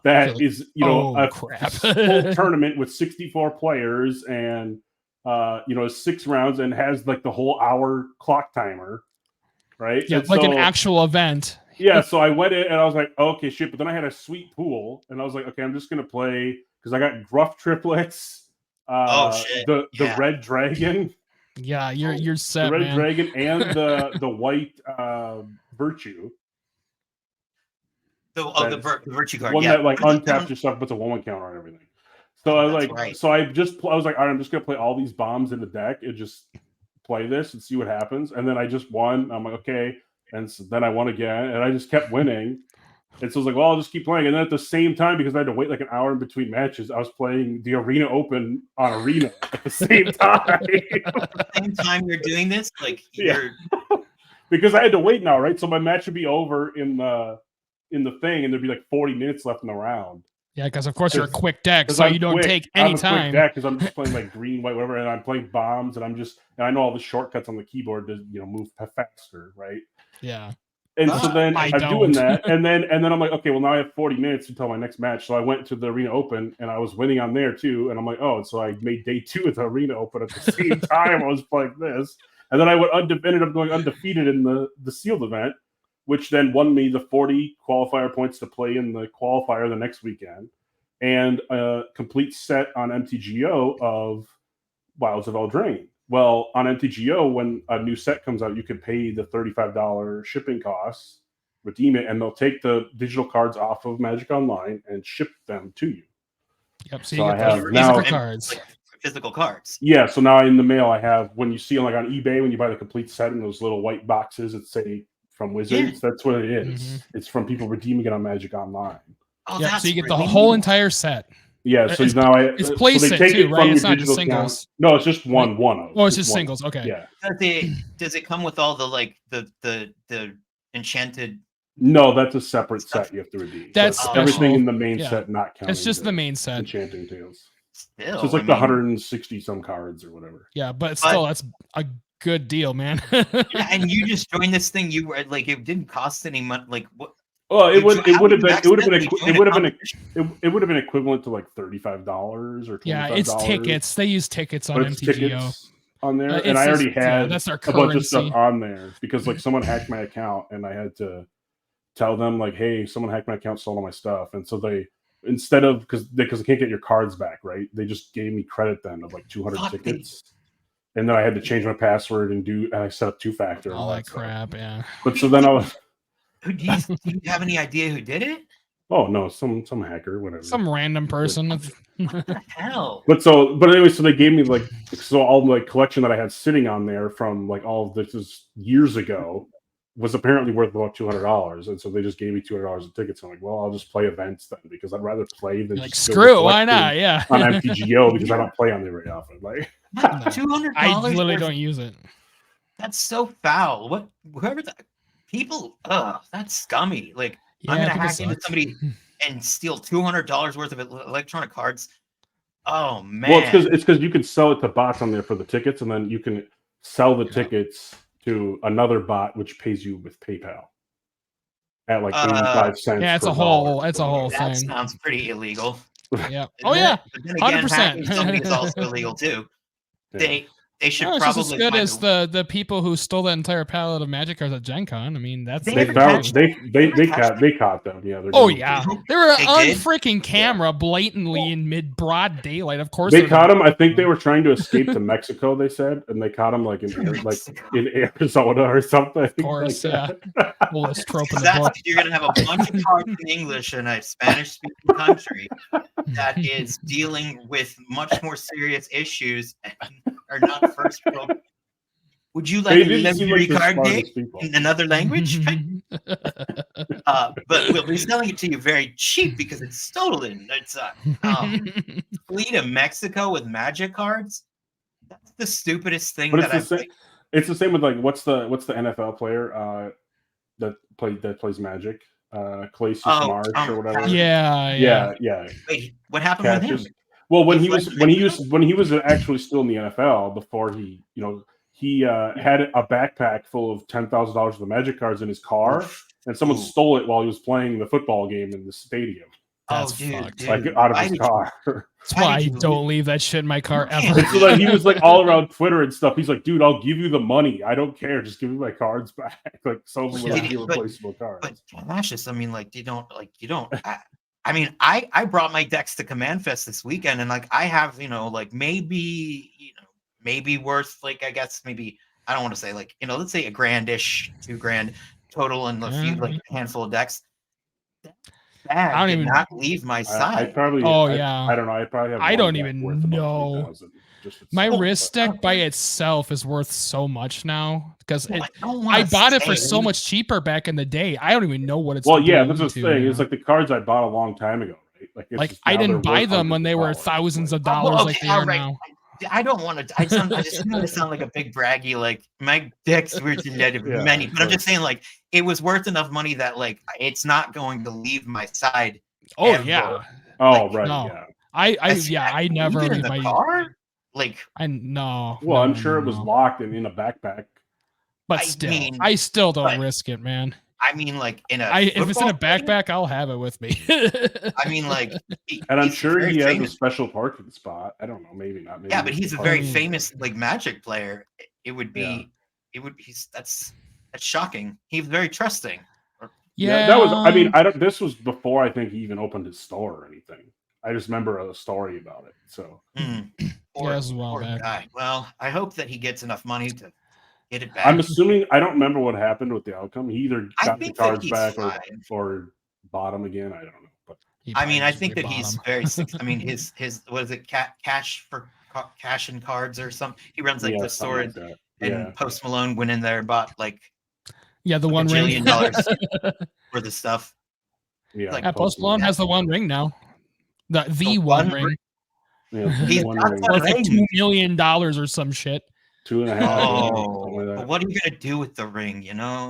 that is, a full tournament with 64 players and, 6 rounds and has like the whole hour clock timer. Right. Yeah, and like an actual event. Yeah, so I went in and I was like, oh, okay, shit. But then I had a sweet pool, and I was like, okay, I'm just gonna play because I got Gruff Triplets, the Red Dragon. Yeah, you're set, the Red man. Dragon and the White Virtue. The Virtue card. One that like untaps your stuff, puts a 1/1 counter on everything. So I was like, all right, I'm just gonna play all these bombs in the deck and just play this and see what happens. And then I just won. I'm like, okay. And so then I won again, and I just kept winning. And so I was like, well, I'll just keep playing. And then at the same time, because I had to wait like an hour in between matches, I was playing the Arena Open on Arena at the same time. At the same time you're doing this? Like, you're... Because I had to wait now, right? So my match would be over in the thing, and there'd be like 40 minutes left in the round. Yeah, because of course you're a quick deck, so you don't take any time. I'm a quick deck because I'm just playing like green, white, whatever, and I'm playing bombs, and I know all the shortcuts on the keyboard to move faster, right? Yeah. And so then I'm doing that, and then I'm like, okay, well now I have 40 minutes until my next match. So I went to the Arena Open, and I was winning on there too. And I'm like, oh, and so I made day 2 of the Arena Open at the same time I was playing this, and then I ended up going undefeated in the sealed event, which then won me the 40 qualifier points to play in the qualifier the next weekend, and a complete set on MTGO of Wilds of Eldraine. Well, on MTGO, when a new set comes out, you can pay the $35 shipping costs, redeem it, and they'll take the digital cards off of Magic Online and ship them to you. Yep. So you get physical cards. Like physical cards. Yeah. So now in the mail, I have, when you see like on eBay, when you buy the complete set in those little white boxes that say from Wizards, that's what it is. Mm-hmm. It's from people redeeming it on Magic Online. Oh, yeah, so you get the whole entire set. Yeah, so now it's play set too, right? It's not just singles. No, it's just one of. Oh, it's just singles. Okay. Yeah. Does it come with all the like the enchanted? No, that's a separate set you have to redeem. That's so everything in the main set, not counting. It's just the main set. Enchanting Tales. Still, so it's like the 160 some cards or whatever. Yeah, but still, that's a good deal, man. Yeah, and you just joined this thing. You were like, it didn't cost any money. Like what? Well, it would have been equivalent to like $35 or $25. Yeah, it's tickets. They use tickets on MTGO on there, and I already had that's their a bunch of stuff on there because like someone hacked my account, and I had to tell them like, hey, someone hacked my account, stole all my stuff, and so they instead of because they can't get your cards back, right? They just gave me credit then of like 200 tickets. And then I had to change my password and I set up 2-factor. All that crap, yeah. But so then I was. Do you have any idea who did it? Oh no, some hacker, whatever. Some random person. What the hell? But anyway, so they gave me all the collection that I had sitting on there from like all of this is years ago was apparently worth about $200, and so they just gave me $200 of tickets. I'm like, well, I'll just play events then because I'd rather play than like screw. Why not? Yeah, on MTGO because I don't play on there very often. Like $200. I literally don't use it. That's so foul. What? Whoever that. People, that's scummy. Like, I'm gonna hack into somebody and steal $200 worth of electronic cards. Oh man! Well, it's because you can sell it to bots on there for the tickets, and then you can sell the tickets to another bot, which pays you with PayPal. at like 85 cents. Yeah, it's per a whole dollar. it's a whole That thing. sounds pretty illegal. Yeah. Oh yeah. But then again, 100%. hacking somebody is also illegal too. Yeah. They should It's just as probably good find as the people who stole that entire pallet of Magic cards at Gen Con. I mean, that's They They catch caught them. Yeah. oh yeah, they were They on did? freaking camera, blatantly in mid broad daylight. Of course, They caught him. I think they were trying to escape to Mexico. They said, and they caught him like in Arizona or something. Of course, like yeah. Oldest trope in the That's book. you're gonna have a bunch of cards in English in a Spanish-speaking country that is dealing with much more serious issues and are not first world. Would you like a legendary card game in another language? But we'll be selling it to you very cheap because it's stolen. It's fleet of Mexico with Magic cards. That's the stupidest thing But that it's the same with like what's the NFL player that plays Magic? Claysis March or whatever. Yeah. Wait, what happened with him? Well, when he was actually still in the NFL before he had a backpack full of $10,000 worth of Magic cards in his car, and someone stole it while he was playing the football game in the stadium. That's fucked. Like out of his car. That's why I don't leave that shit in my car ever. And so like he was like all around Twitter and stuff. He's like, dude, I'll give you the money. I don't care. Just give me my cards back. Like some of them were irreplaceable cards. But Cassius, I mean, like you don't. I mean, I brought my decks to Command Fest this weekend, and like I have, like maybe worth like I guess maybe I don't want to say like let's say $1,000-ish, $2,000 total, and a few like a handful of decks. I don't even not leave my side. I probably. I don't know. I probably have. I don't even know. My wrist deck by itself is worth so much now because I bought it for so much cheaper back in the day. I don't even know what it's. Well, yeah, that's the thing. It's like the cards I bought a long time ago, right? Like I didn't buy them when they were thousands of dollars like they are now. I don't want to. I just want to sound like a big braggy. Like my decks were net of many, but I'm just saying, like it was worth enough money that like it's not going to leave my side. Oh ever. Yeah. Oh right. No. Yeah. I never leave my car. Like no. Well, I'm sure it was locked and in a backpack. But I still don't risk it, man. I mean, like if it's in a backpack, I'll have it with me. I mean, like, and I'm sure he has a special parking spot. I don't know, maybe not. Maybe but he's a very famous like Magic player. It would be, that's shocking. He's very trusting. Yeah, that was. I mean, this was before I think he even opened his store or anything. I just remember a story about it. So, poor guy. Well, I hope that he gets enough money to get it back. I'm assuming I don't remember what happened with the outcome. He either got the cards back or bought them again. I don't know. But I mean, I think that he's very. I mean, his what is it? Cash and cards or something. He runs like the store, and Post Malone went in there and bought like the $1 ring for the stuff. Yeah, like, Post Malone has the $1 ring now. The one ring. Yeah, he's worth like $2 million or some shit. 2.5. But what are you gonna do with the ring?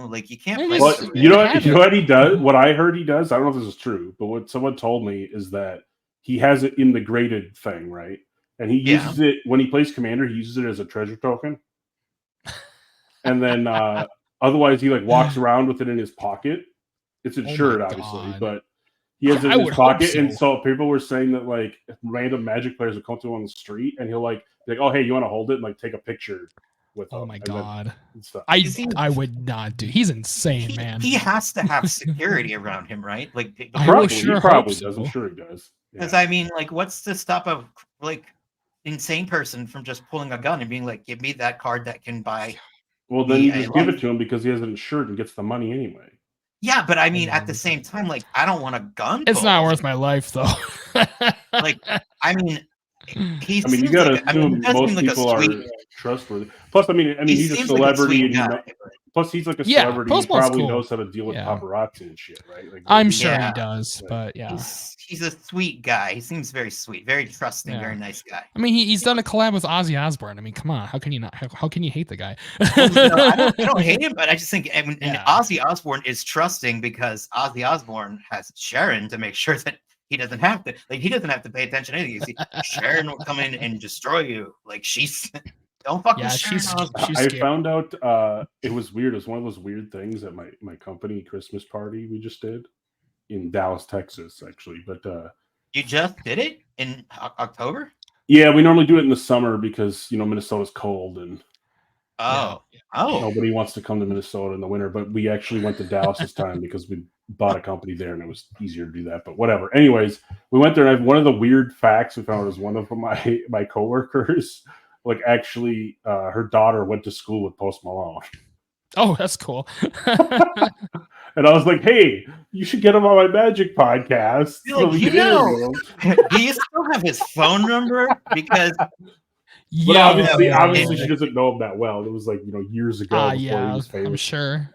Like you can't. Well, you know what he does. What I heard he does. I don't know if this is true, but what someone told me is that he has it in the graded thing, right? And he uses it when he plays Commander. He uses it as a treasure token, and then otherwise he like walks around with it in his pocket. It's insured, obviously, but he has it in his pocket. And so people were saying that like random Magic players will come to him on the street, and he'll like, oh hey, you want to hold it and like take a picture with them. Oh my god, I would not do. He's insane, man. He has to have security around him, right? Like he probably does. I'm sure he does. Because I mean, like, what's to stop a like insane person from just pulling a gun and being like, "Give me that card that can buy." Well, then you just give it to him because he has it insured and gets the money anyway. Yeah, but I mean, at the same time, like, I don't want a gun. It's not worth my life, though. Like, I mean, you gotta assume most people are trustworthy. Plus, I mean, he's a celebrity, plus he's like a celebrity. He probably knows how to deal with paparazzi and shit, right? Like, I'm sure he does, but he's a sweet guy. He seems very sweet, very trusting, very nice guy. I mean, he's done a collab with Ozzy Osbourne. I mean, come on, how can you not? How can you hate the guy? I don't hate him, but I just think and Ozzy Osbourne is trusting because Ozzy Osbourne has Sharon to make sure that he doesn't have to pay attention to anything. You see, Sharon will come in and destroy you. Like she's Don't fuck with she's Sharon. she's I scared. found out it was weird. It was one of those weird things at my company Christmas party we just did in Dallas, Texas, actually. But You just did it in October? yeah, we normally do it in the summer because Minnesota's cold and Oh. nobody wants to come to Minnesota in the winter. But we actually went to Dallas this time because we bought a company there and it was easier to do that. But whatever. Anyways, we went there and one of the weird facts we found was one of my coworkers, like actually her daughter went to school with Post Malone. Oh, that's cool. And I was like, hey, you should get him on my Magic podcast. Like, do you still have his phone number? Because but obviously she doesn't know him that well. It was like, years ago before he was famous. I'm sure.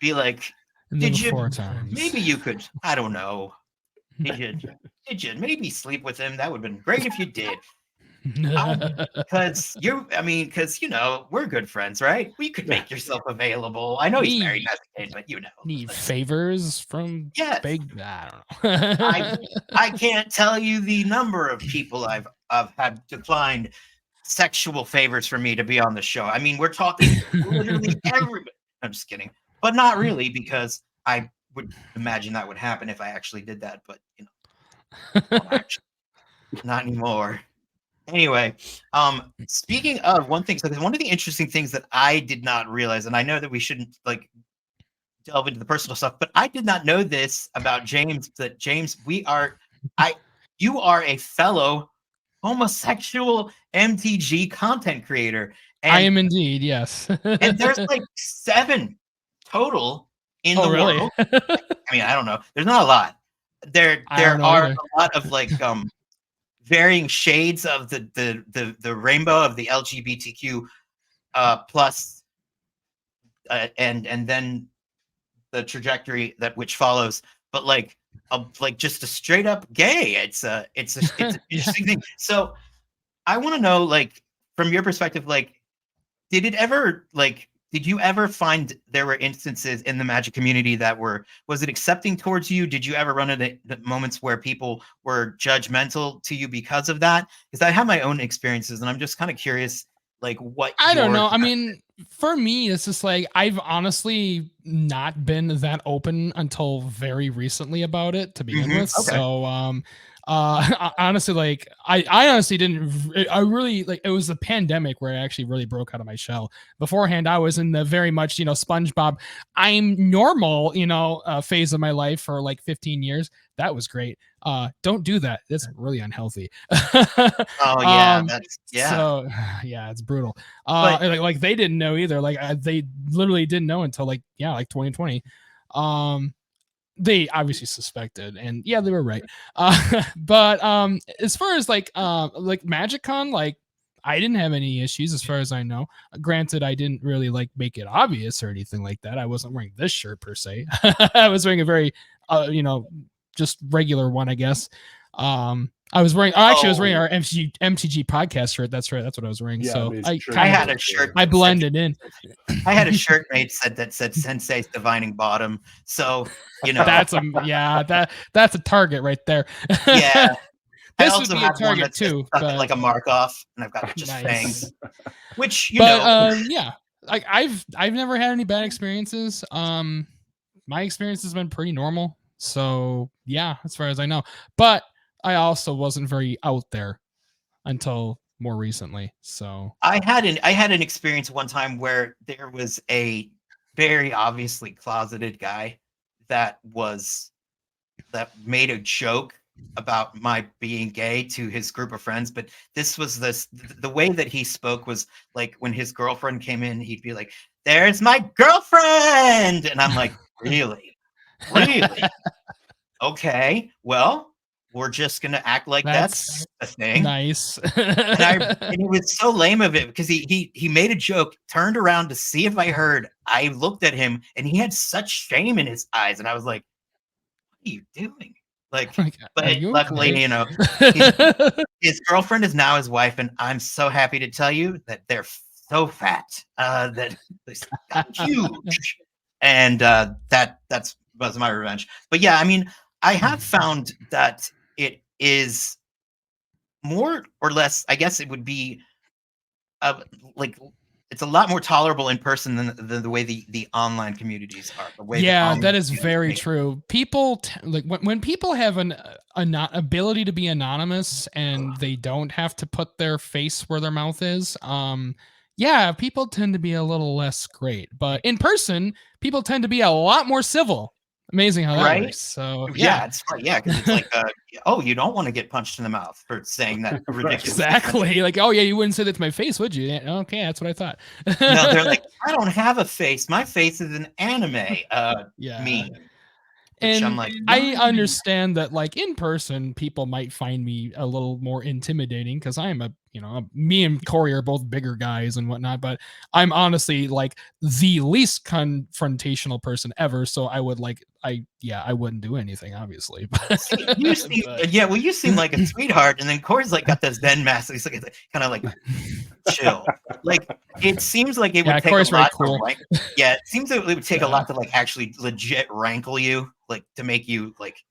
Be like, did you times. Maybe you could, I don't know. Did you maybe sleep with him? That would have been great if you did. Because we're good friends, right? We could make yourself available. I know he's married, but need favors from big. I don't know. I can't tell you the number of people I've had declined sexual favors for me to be on the show. I mean, we're talking literally everybody. I'm just kidding, but not really, because I would imagine that would happen if I actually did that. But not anymore. Anyway, speaking of one thing, so one of the interesting things that I did not realize, and I know that we shouldn't delve into the personal stuff, but I did not know this about James, that James, you are a fellow homosexual MTG content creator. And, I am indeed, yes. And there's 7 total in the world. I mean, I don't know. There's not a lot. There are a lot of varying shades of the rainbow of the LGBTQ plus and then the trajectory which follows, but just a straight up gay. It's an interesting thing. So I want to know, from your perspective, did you ever find there were instances in the Magic community that was it accepting towards you? Did you ever run into the moments where people were judgmental to you because of that? Because I have my own experiences, and I'm just kind of curious, what I don't know. I mean, for me, it's just I've honestly not been that open until very recently about it to begin with. Okay. So, honestly, I honestly didn't. I really it was the pandemic where I actually really broke out of my shell. Beforehand, I was in the very much SpongeBob, I'm normal phase of my life for 15 years. That was great. Don't do that. That's really unhealthy. Oh yeah, So yeah, it's brutal. But, they didn't know either. They literally didn't know until 2020. They obviously suspected, and yeah, they were right. But as far as MagicCon, I didn't have any issues as far as I know. Granted, I didn't really make it obvious or anything like that. I wasn't wearing this shirt per se. I was wearing a very just regular one, I guess. I was wearing our MTG podcast shirt. That's right. That's what I was wearing. Yeah, so I had a shirt. I blended in. I had a shirt made that said Sensei's Divining Bottom. So that's a target right there. Yeah. This would be a target too, like a mark off, and I've got just fangs. Which yeah, I've never had any bad experiences. My experience has been pretty normal. So yeah, as far as I know, but I also wasn't very out there until more recently. So I had an experience one time where there was a very obviously closeted guy that made a joke about my being gay to his group of friends, but the way that he spoke was when his girlfriend came in, he'd be like, "There's my girlfriend," and I'm like, really? Okay, well, we're just gonna act like that's a thing. Nice. and it was so lame of it because he made a joke, turned around to see if I heard. I looked at him and he had such shame in his eyes, and I was like, "What are you doing?" But luckily, his girlfriend is now his wife, and I'm so happy to tell you that they're so fat that they're huge, and that was my revenge. But yeah, I mean, I have found that it is more or less, I guess it would be like it's a lot more tolerable in person than the way the online communities are. The way that is very true. People like when people have an ability to be anonymous and they don't have to put their face where their mouth is. Yeah, people tend to be a little less great, but in person, people tend to be a lot more civil. Amazing how that works. So yeah, it's right. Yeah, because it's like, oh, you don't want to get punched in the mouth for saying that ridiculous. Exactly. Like, oh yeah, you wouldn't say that to my face, would you? Okay, that's what I thought. No, they're like, I don't have a face. My face is an anime meme. And I'm like, I understand that, like in person, people might find me a little more intimidating because I am me and Corey are both bigger guys and whatnot. But I'm honestly like the least confrontational person ever. So I would I wouldn't do anything, obviously. You seem like a sweetheart, and then Corey's like got this Zen mask. He's like kind of like chill. Like it seems like it would take Corey's a lot. Cool. It seems that it would take a lot to like actually legit rankle you, like to make you like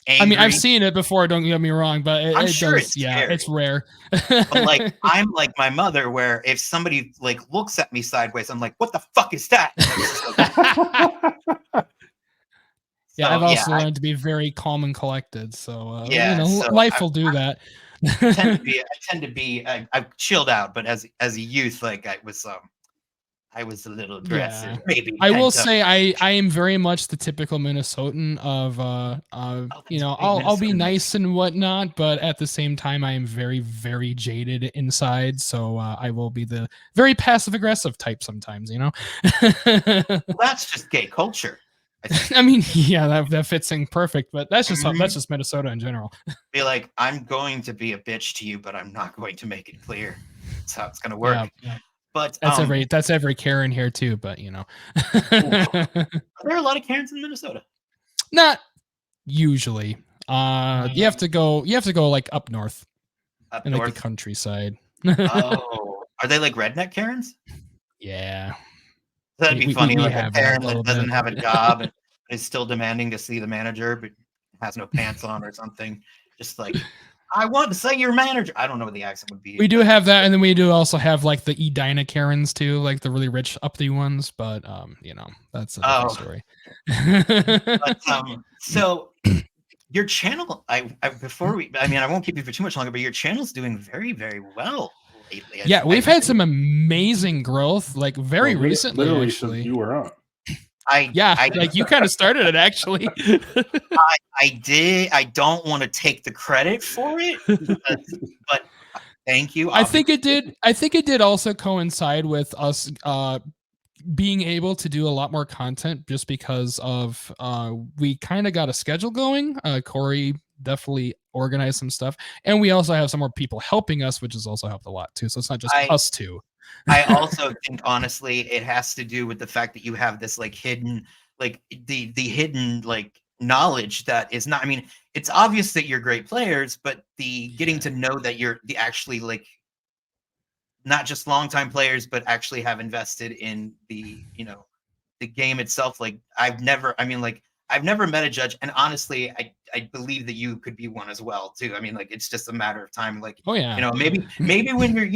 angry. I mean, I've seen it before. Don't get me wrong, but it sure does. It's rare. But like I'm like my mother, where if somebody like looks at me sideways, I'm like, "What the fuck is that?" I've also learned to be very calm and collected. So life will do that. I tend to be. I've chilled out, but as a youth, like I was a little aggressive. Yeah. Maybe I will say I am very much the typical Minnesotan of I'll be nice and whatnot, but at the same time I am very, very jaded inside. So I will be the very passive aggressive type sometimes, Well, that's just gay culture. I mean, yeah, that fits in perfect, but that's just Minnesota in general. Be like, I'm going to be a bitch to you, but I'm not going to make it clear. That's how it's going to work. Yeah. But that's every Karen here too. But are there a lot of Karens in Minnesota? Not usually. You have to go like up north, in like the countryside. Oh, are they like redneck Karens? Yeah. That'd be funny. Like a Karen that doesn't have a job and is still demanding to see the manager, but has no pants on or something. Just like, I want to say your manager. I don't know what the accent would be. We do have that, and then we do also have like the Edina Karens too, like the really rich uppity ones. But that's a different story. But, so your channel, I won't keep you for too much longer, but your channel's doing very, very well lately. Yeah, we've had some amazing growth, like very recently. Literally, actually, since you were up. Like you kind of started it actually. I did. I don't want to take the credit for it, but thank you. I think it did also coincide with us being able to do a lot more content just because of we kind of got a schedule going. Corey definitely organized some stuff, and we also have some more people helping us, which has also helped a lot too. So it's not just us two. I also think honestly it has to do with the fact that you have this like hidden, like the hidden like knowledge that is not, I mean, it's obvious that you're great players, but the getting to know that you're the actually like not just longtime players, but actually have invested in the the game itself. Like I've never met a judge, and honestly I believe that you could be one as well too. I mean, like it's just a matter of time. Like, oh yeah, maybe when you're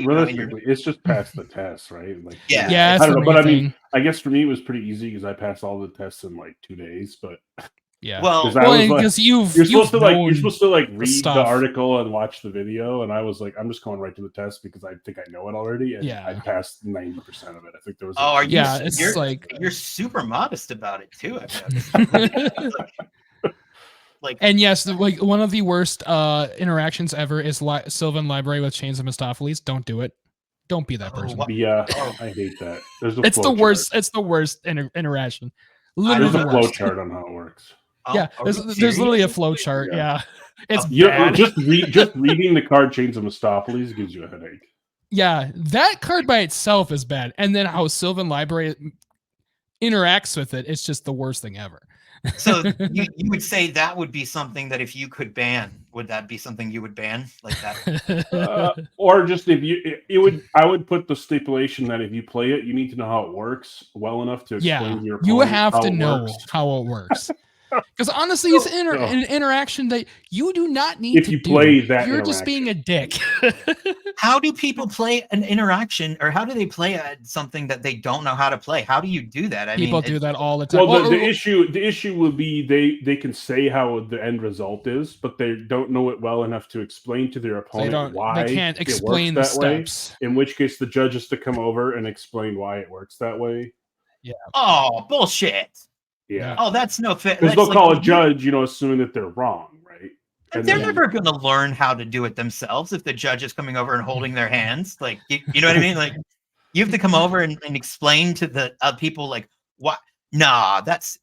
realistically, it's just pass the test, right? Like, yeah. I don't know, but I mean, I guess for me it was pretty easy because I passed all the tests in like 2 days. But yeah, because you're supposed to read the article and watch the video, and I was like, I'm just going right to the test because I think I know it already, and I passed 90% of it. I think there was. You're super modest about it too. And yes, like one of the worst interactions ever is Sylvan Library with Chains of Mistopheles. Don't do it. Don't be that person. Yeah, I hate that. It's the worst. It's the worst interaction. Literally there's a flow chart on how it works. Yeah, there's literally a flow chart. Yeah, it's bad. Just reading the card Chains of Mistopheles gives you a headache. Yeah, that card by itself is bad, and then how Sylvan Library interacts with it, it's just the worst thing ever. So you would say that would be something that if you could ban, would that be something you would ban like that? Or just I would put the stipulation that if you play it, you need to know how it works well enough to explain to your opponent you have to know how it works. Because honestly, it's an interaction that you do not need if to you do. play that You're just being a dick. How do people play an interaction, or how do they play something that they don't know how to play? How do you do that? People do that all the time. Well, the issue would be they can say how the end result is, but they don't know it well enough to explain to their opponent why they can't explain it works the that steps. way. In which case, the judge has to come over and explain why it works that way. Yeah. Oh, bullshit. Yeah. Oh, that's no fit. Because they'll call a judge, assuming that they're wrong, right? And they're never going to learn how to do it themselves if the judge is coming over and holding their hands. Like, you know what I mean? Like, you have to come over and explain to the people, like, what? Nah, that's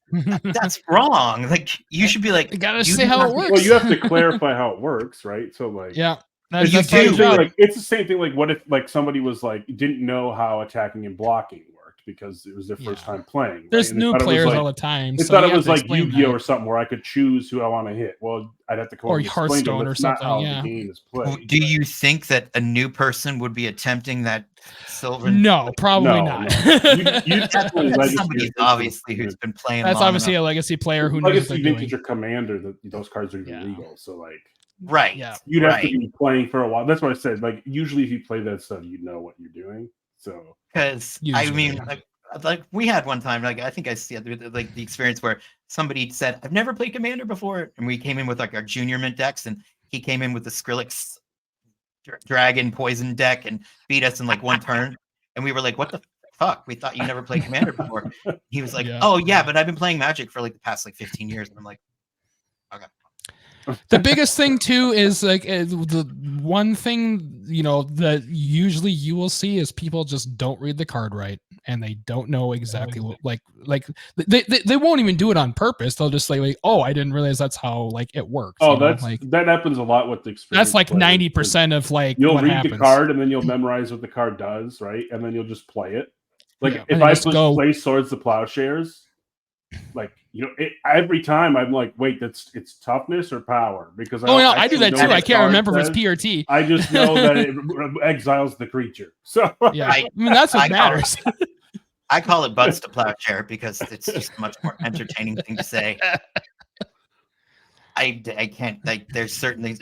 wrong. Like, you should be like, you gotta say how it works. Well, you have to clarify how it works, right? So, like, yeah, it's the same thing. Like, it's the same thing. Like, what if like somebody was like didn't know how attacking and blocking worked because it was their first time playing. Right? There's new players all the time. They thought it was like Yu-Gi-Oh or something where I could choose who I want to hit. Well, I'd have to come over and explain to them that's not how the game is played. Do you think that a new person would be attempting that silver? No, probably not. You that's somebody obviously who's been playing. That's obviously a legacy player who knows what they're doing. Vintage or Commander, those cards are even legal. So like, right? Yeah, you'd have to be playing for a while. That's what I said. Like, usually if you play that stuff, you know what you're doing. So because I mean. Like we had one time, like I think I see like the experience where somebody said, "I've never played Commander before," and we came in with like our junior mint decks, and he came in with the Skrillex Dragon Poison deck and beat us in like one turn, and we were like, "What the fuck? We thought you never played Commander before." He was like, "Oh yeah, but I've been playing Magic for like the past like 15 years," and I'm like, "Okay." The biggest thing too is like the one thing that usually you will see is people just don't read the card right, and they don't know exactly what like they won't even do it on purpose. They'll just say like, "Oh, I didn't realize that's how like it works." Oh, that happens a lot with the experience. That's like 90% of like you'll what read happens. the card and then you'll memorize what the card does, right? And then you'll just play it. Like if I play Swords to Plowshares. Like every time I'm like, wait, it's toughness or power because I do that too. I can't remember if it's P or T. I just know that it exiles the creature. So yeah, I mean that's what matters. I call it butts to plowshare because it's just a much more entertaining thing to say. I can't like. There's certain things.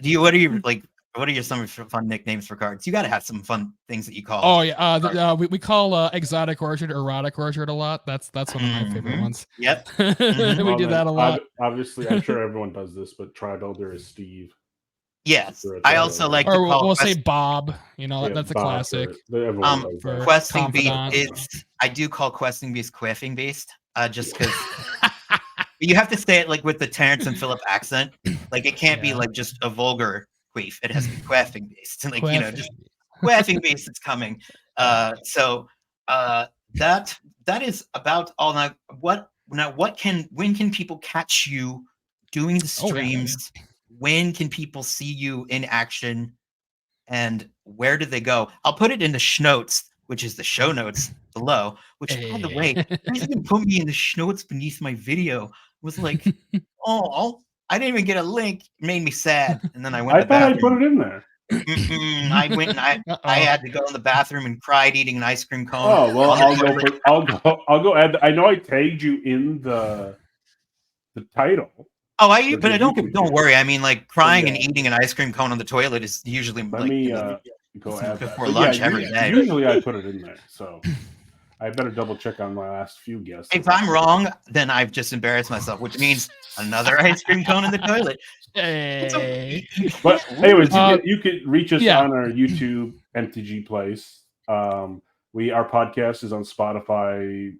What are some fun nicknames for cards? You got to have some fun things that you call. Oh yeah, we call Exotic Orchard Erotic Orchard a lot. That's one of my favorite ones. Yep, we do that a lot. Obviously, I'm sure everyone does this, but Tri-Builder is Steve. Yes, I also like to call. We'll say Bob. That's a classic. Questing Beast is. I do call Questing Beast Quiffing Beast, just because. You have to say it like with the Terrence and Phillip accent. Like it can't be like just a vulgar queef. It has to be quaffing beast. Like just quaffing beast is coming. So that is about all. When can people catch you doing the streams? When can people see you in action? And where do they go? I'll put it in the schnotes, which is the show notes below, which by the way, you can put me in the schnotes beneath my video. Was like, oh, I didn't even get a link. It made me sad. And then I went. I thought I put it in there. I went and I had to go in the bathroom and cried eating an ice cream cone. Oh well, I'll go add. I know I tagged you in the title. Oh, but I don't worry. I mean, like crying and eating an ice cream cone on the toilet is usually go add before that. lunch every day. Usually I put it in there, so. I better double check on my last few guests. If I'm wrong, then I've just embarrassed myself, which means another ice cream cone in the toilet. Hey. But anyways, you can reach us on our YouTube MTG Place. Our podcast is on Spotify,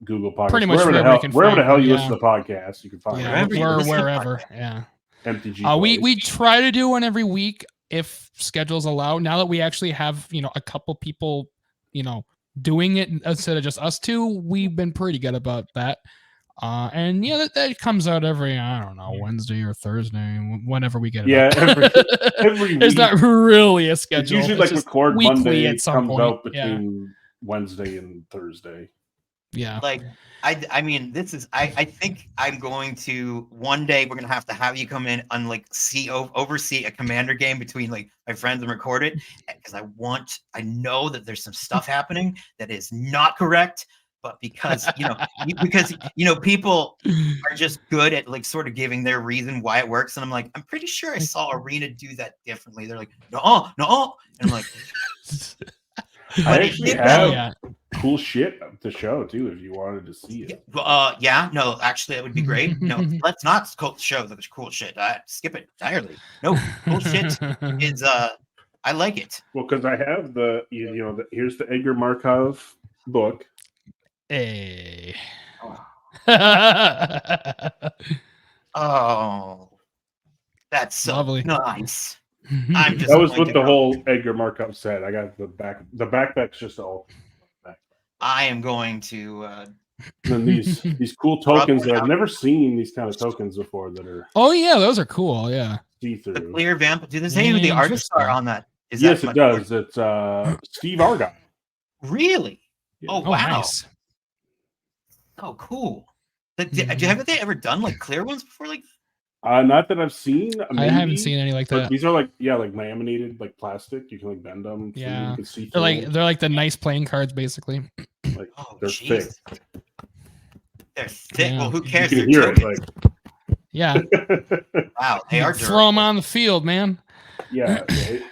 Google Podcasts, pretty much wherever the hell you listen to the podcast, you can find it. Wherever. Yeah. MTG. We try to do one every week if schedules allow. Now that we actually have a couple people doing it instead of just us two, we've been pretty good about that. And that comes out every, I don't know, Wednesday or Thursday, whenever we get it. Yeah, every week. It's not really a schedule. It's usually like record Monday at some comes point. Out between Wednesday and Thursday. Yeah. Like I mean, this is I think I'm going to one day we're gonna have you come in and like oversee a Commander game between like my friends and record it because I know that there's some stuff happening that is not correct. but because people are just good at like sort of giving their reason why it works, and I'm like, I'm pretty sure I saw Arena do that differently. They're like, no, and I'm like, I actually have cool shit to show too if you wanted to see it. No, actually, that would be great. No, let's not show the cool shit. Skip it entirely. No, cool shit is I like it. Well, because I have here's the Edgar Markov book. Hey. Oh, that's so lovely. Nice. I'm just that was what the whole Edgar Markov said. I got the back. The backpack's just all. I am going to. And these cool tokens that I've never seen these kind of tokens before that are. Oh yeah, those are cool. Yeah. See-through. The clear vamp. Do they say who the artists are on that? Yes, it does. It's Steve Argyle. Really? Yeah. Oh wow. Nice. Oh cool. Haven't they ever done like clear ones before? Like. Not that I've seen. Maybe, I haven't seen any like that. These are like laminated like plastic. You can like bend them. Yeah, you can see they're like the nice playing cards basically. Like they're thick. They're thick. Yeah. Well, who cares? You can hear it. Like yeah. Wow, they are. Throw them on the field, man. Yeah.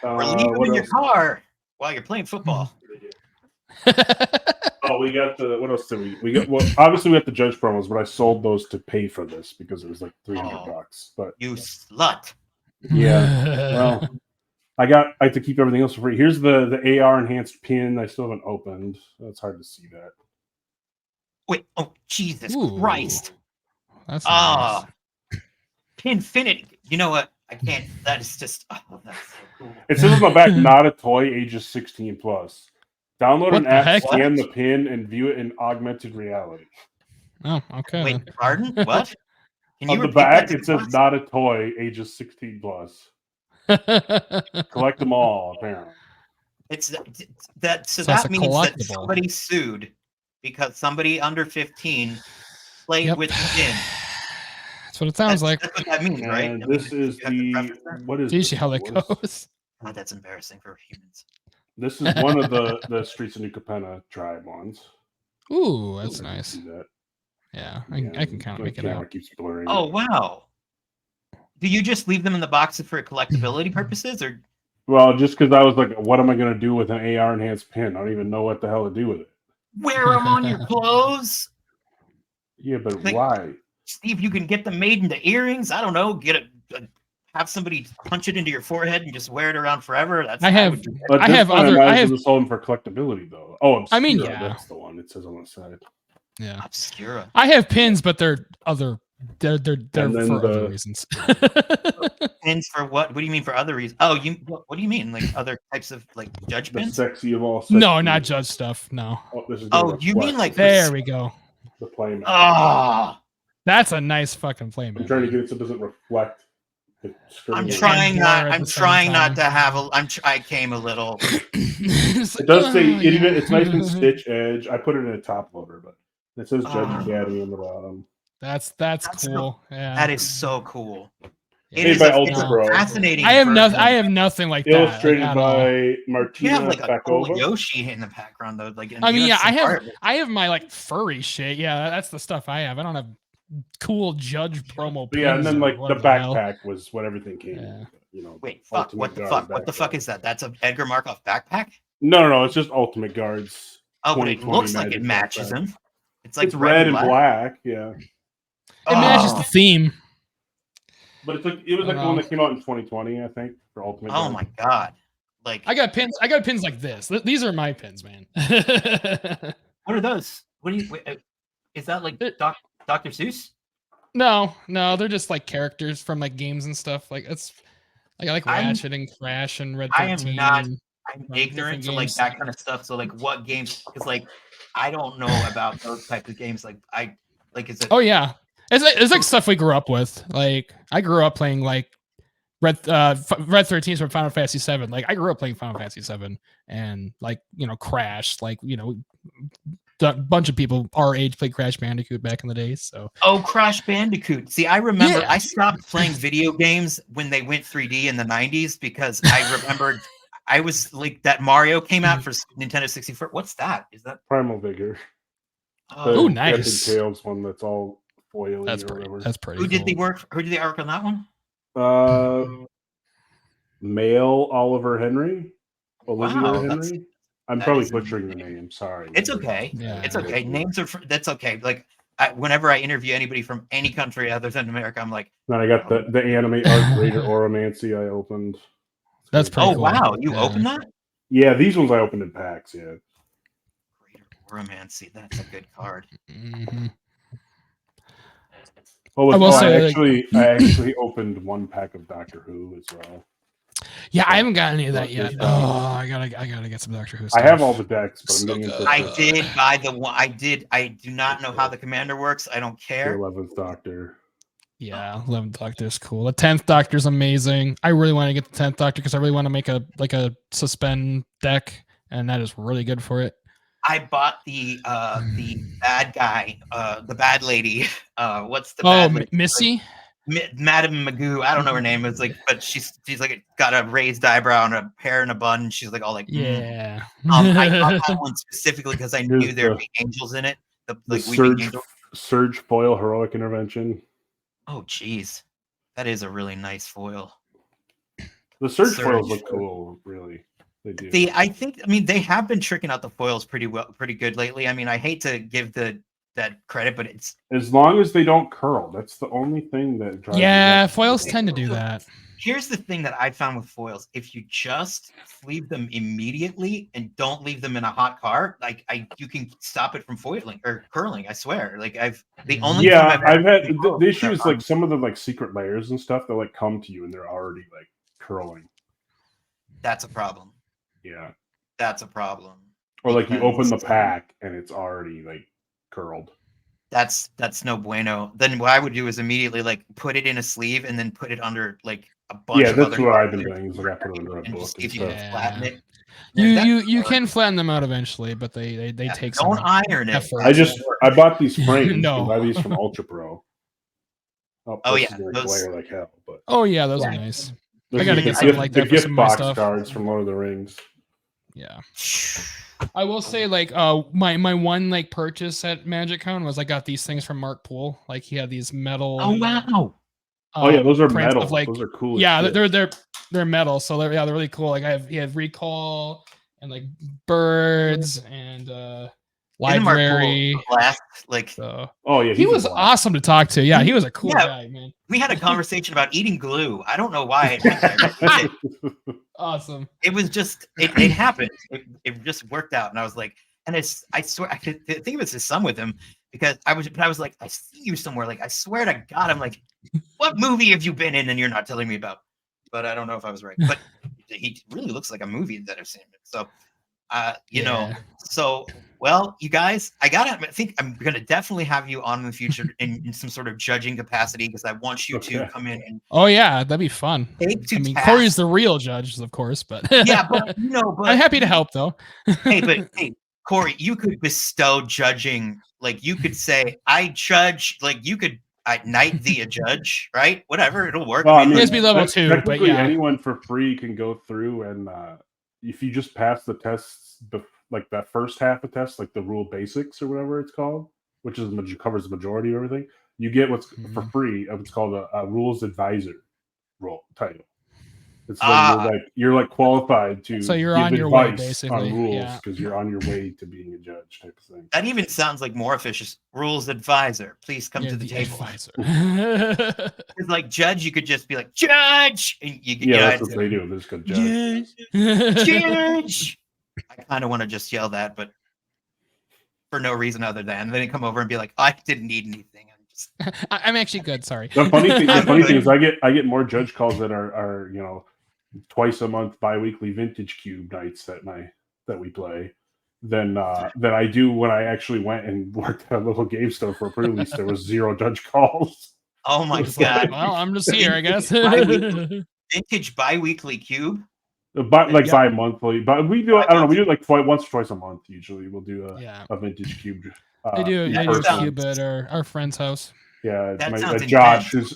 Or leave them in your car while you're playing football. Oh, we got what else did we got? Well, obviously we got the judge promos, but I sold those to pay for this because it was like $300. But you slut. Yeah. Well, I have to keep everything else for free. Here's the AR enhanced pin. I still haven't opened. It's hard to see that. Wait. Oh, Jesus Christ. That's nice. Pinfinity. You know what? I can't. That is just. Oh, that's so cool. It says on the back, not a toy, ages 16 plus. Download an app, scan the pin, and view it in augmented reality. Oh, okay. Wait, pardon? What? On the back, it says not a toy, ages 16 plus. Collect them all, apparently. It's that. So that means that somebody sued because somebody under 15 played with the pin. That's what it sounds like. That's what that means, right? And this is what is? Do you see how that goes? Oh, that's embarrassing for humans. This is one of the Streets of New Capenna tribe ones. Ooh, that's nice. Yeah, I can kind of make it out. Keeps blurring. Oh, wow. Do you just leave them in the box for collectability purposes, or? Well, just because I was like, what am I going to do with an AR enhanced pin? I don't even know what the hell to do with it. Wear them on your clothes. Yeah, but why? Steve, you can get them made into earrings. I don't know. Have somebody punch it into your forehead and just wear it around forever. I have sold for collectability though. Oh, Obscura, I mean, yeah, that's the one. It says on the side. Yeah, Obscura. I have pins, but they're for other reasons. Pins for what? What do you mean for other reasons? Oh, what do you mean? Like other types of like judge pins? The sexy of all. Sexy. No, not judge stuff. No. Oh, you mean like there we go. The playmat. Ah, that's a nice fucking playmat. I'm trying to get it so it doesn't reflect. I'm trying not to have I came a little. It does say it's nice and stitch edge. I put it in a top loader, but it says Judge Academy on the bottom. That's cool. Yeah. That is so cool. It is fascinating. I have nothing like that. Illustrated by Martina. You have like a cool Yoshi in the background though. Like I mean, yeah, I have my like furry shit. Yeah, that's the stuff I have. I don't have cool judge promo. Yeah, and then like the backpack was what everything came in. You know, wait, fuck, what the fuck? What the fuck is that? That's an Edgar Markov backpack? No, it's just Ultimate Guards. Oh, but it looks like it matches him. It's like red and black. Yeah, it matches the theme. But it was like the one that came out in 2020, I think, for Ultimate. Oh my god! Like I got pins like this. These are my pins, man. What are those? What do you? Is that like Dr. Seuss? No, they're just like characters from like games and stuff. Like it's like I like Ratchet and Crash and Red 13. I'm ignorant to like that kind of stuff. So like what games? Because like I don't know about those types of games. Like is it? Oh yeah, it's like stuff we grew up with. Like I grew up playing like Red 13 from Final Fantasy 7. Like I grew up playing Final Fantasy 7 and like Crash. Like a bunch of people our age played Crash Bandicoot back in the day. So Crash Bandicoot. See, I remember I stopped playing video games when they went 3D in the 90s because I remembered I was like that Mario came out for Nintendo 64. What's that? Is that Primal Vigor? Oh, nice. Tails one that's all foily That's or pretty. whatever. That's pretty. Who did cool. the work? Who did the artwork on that one? Male Oliver Henry, Olivia Wow, Henry. I'm probably butchering the name. Sorry. It's okay. Yeah. It's okay. Names are that's okay. Like whenever I interview anybody from any country other than America, I'm like. Then I got the anime art creator Oromancy I opened. That's pretty cool. Wow, you opened that? Yeah, these ones I opened in packs. Yeah. Greater Oromancy, that's a good card. Mm-hmm. I actually opened one pack of Doctor Who as well. Yeah, I haven't got any of that yet. Oh, I gotta get some Doctor Who stuff. I have all the decks, but I'm getting into. I did buy the one. I do not know how the commander works. I don't care. The 11th Doctor. Yeah, 11th Doctor is cool. The 10th Doctor is amazing. I really want to get the 10th Doctor because I really want to make a suspend deck, and that is really good for it. I bought the bad guy, the bad lady. What's the bad lady? Missy? Madame Magoo. I don't know her name. It's like, but she's like got a raised eyebrow and a hair in a bun. She's like all like, yeah. I bought that one specifically because I knew there'd be angels in it. The Surge foil heroic intervention. Oh, geez, that is a really nice foil. The Surge foils look cool, really. They do. I mean, they have been tricking out the foils pretty good lately. I mean, I hate to give that credit, but it's as long as they don't curl. That's the only thing that drives. Yeah, foils tend to do that. Here's the thing that I found with foils: if you just sleeve them immediately and don't leave them in a hot car, you can stop it from foiling or curling. I swear. Like I've had the issue is like some of the like secret layers and stuff that like come to you and they're already like curling. That's a problem. Yeah, that's a problem. Or like you open the pack and it's already like curled. That's no bueno. Then what I would do is immediately like put it in a sleeve and then put it under like a bunch. Yeah, of that's other what I've been doing. Is I got put it under a book. Just if you can flatten it. You can flatten them out eventually, but they take don't some iron it. effort. I bought these frames. No. I buy these from Ultra Pro. Oh yeah, glare like hell. But those are nice. I gotta get something like that for some of my stuff. Cards from Lord of the Rings. Yeah. I will say, like, my one like purchase at MagicCon was I got these things from Mark Poole. Like he had these metal. Oh wow. Oh yeah, those are metal. Those are cool. Yeah, they're metal, so they're really cool. Like he had Recall and like birds and library. Oh yeah, he was awesome to talk to. Yeah, he was a cool guy, man. We had a conversation about eating glue. I don't know why. Awesome. It was just it happened. It just worked out, and I was like, and I swear I think it was his son with him because I was like, I see you somewhere. Like I swear to God, I'm like, what movie have you been in and you're not telling me about? But I don't know if I was right. But he really looks like a movie that I've seen. So, you know, so. Well, you guys, I think I'm gonna definitely have you on in the future in some sort of judging capacity because I want you to come in and. Oh yeah, that'd be fun. Corey's the real judge, of course, but yeah, but I'm happy to help though. hey, Corey, you could bestow judging, like you could say, I judge, like you could knight thee a judge, right? Whatever, it'll work. Well, it has to be level 2, but yeah, anyone for free can go through and if you just pass the tests. Like that first half of tests, like the rule basics or whatever it's called, which is covers the majority of everything. You get what's for free. It's called a rules advisor role title. It's you're like qualified to. So you're on your way basically on rules because you're on your way to being a judge type of thing. That even sounds like more officious. Rules advisor, please come to the table. It's like judge. You could just be like judge, and that's what they do. They just go judge. Judge. I kind of want to just yell that, but for no reason other than then come over and be like, I didn't need anything. I'm actually good. Sorry. The funny thing is, I get more judge calls that are twice a month bi-weekly vintage cube nights that we play than I do when I actually went and worked at a little game store for a pre-release. There was 0 judge calls. Oh my God! Well, I'm just here, I guess. Vintage bi-weekly cube. Bi-monthly, but we do. I don't know. We do like once or twice a month. Usually, we'll do a vintage cube. They do a cube at our friend's house. Yeah, That sounds Josh, intense.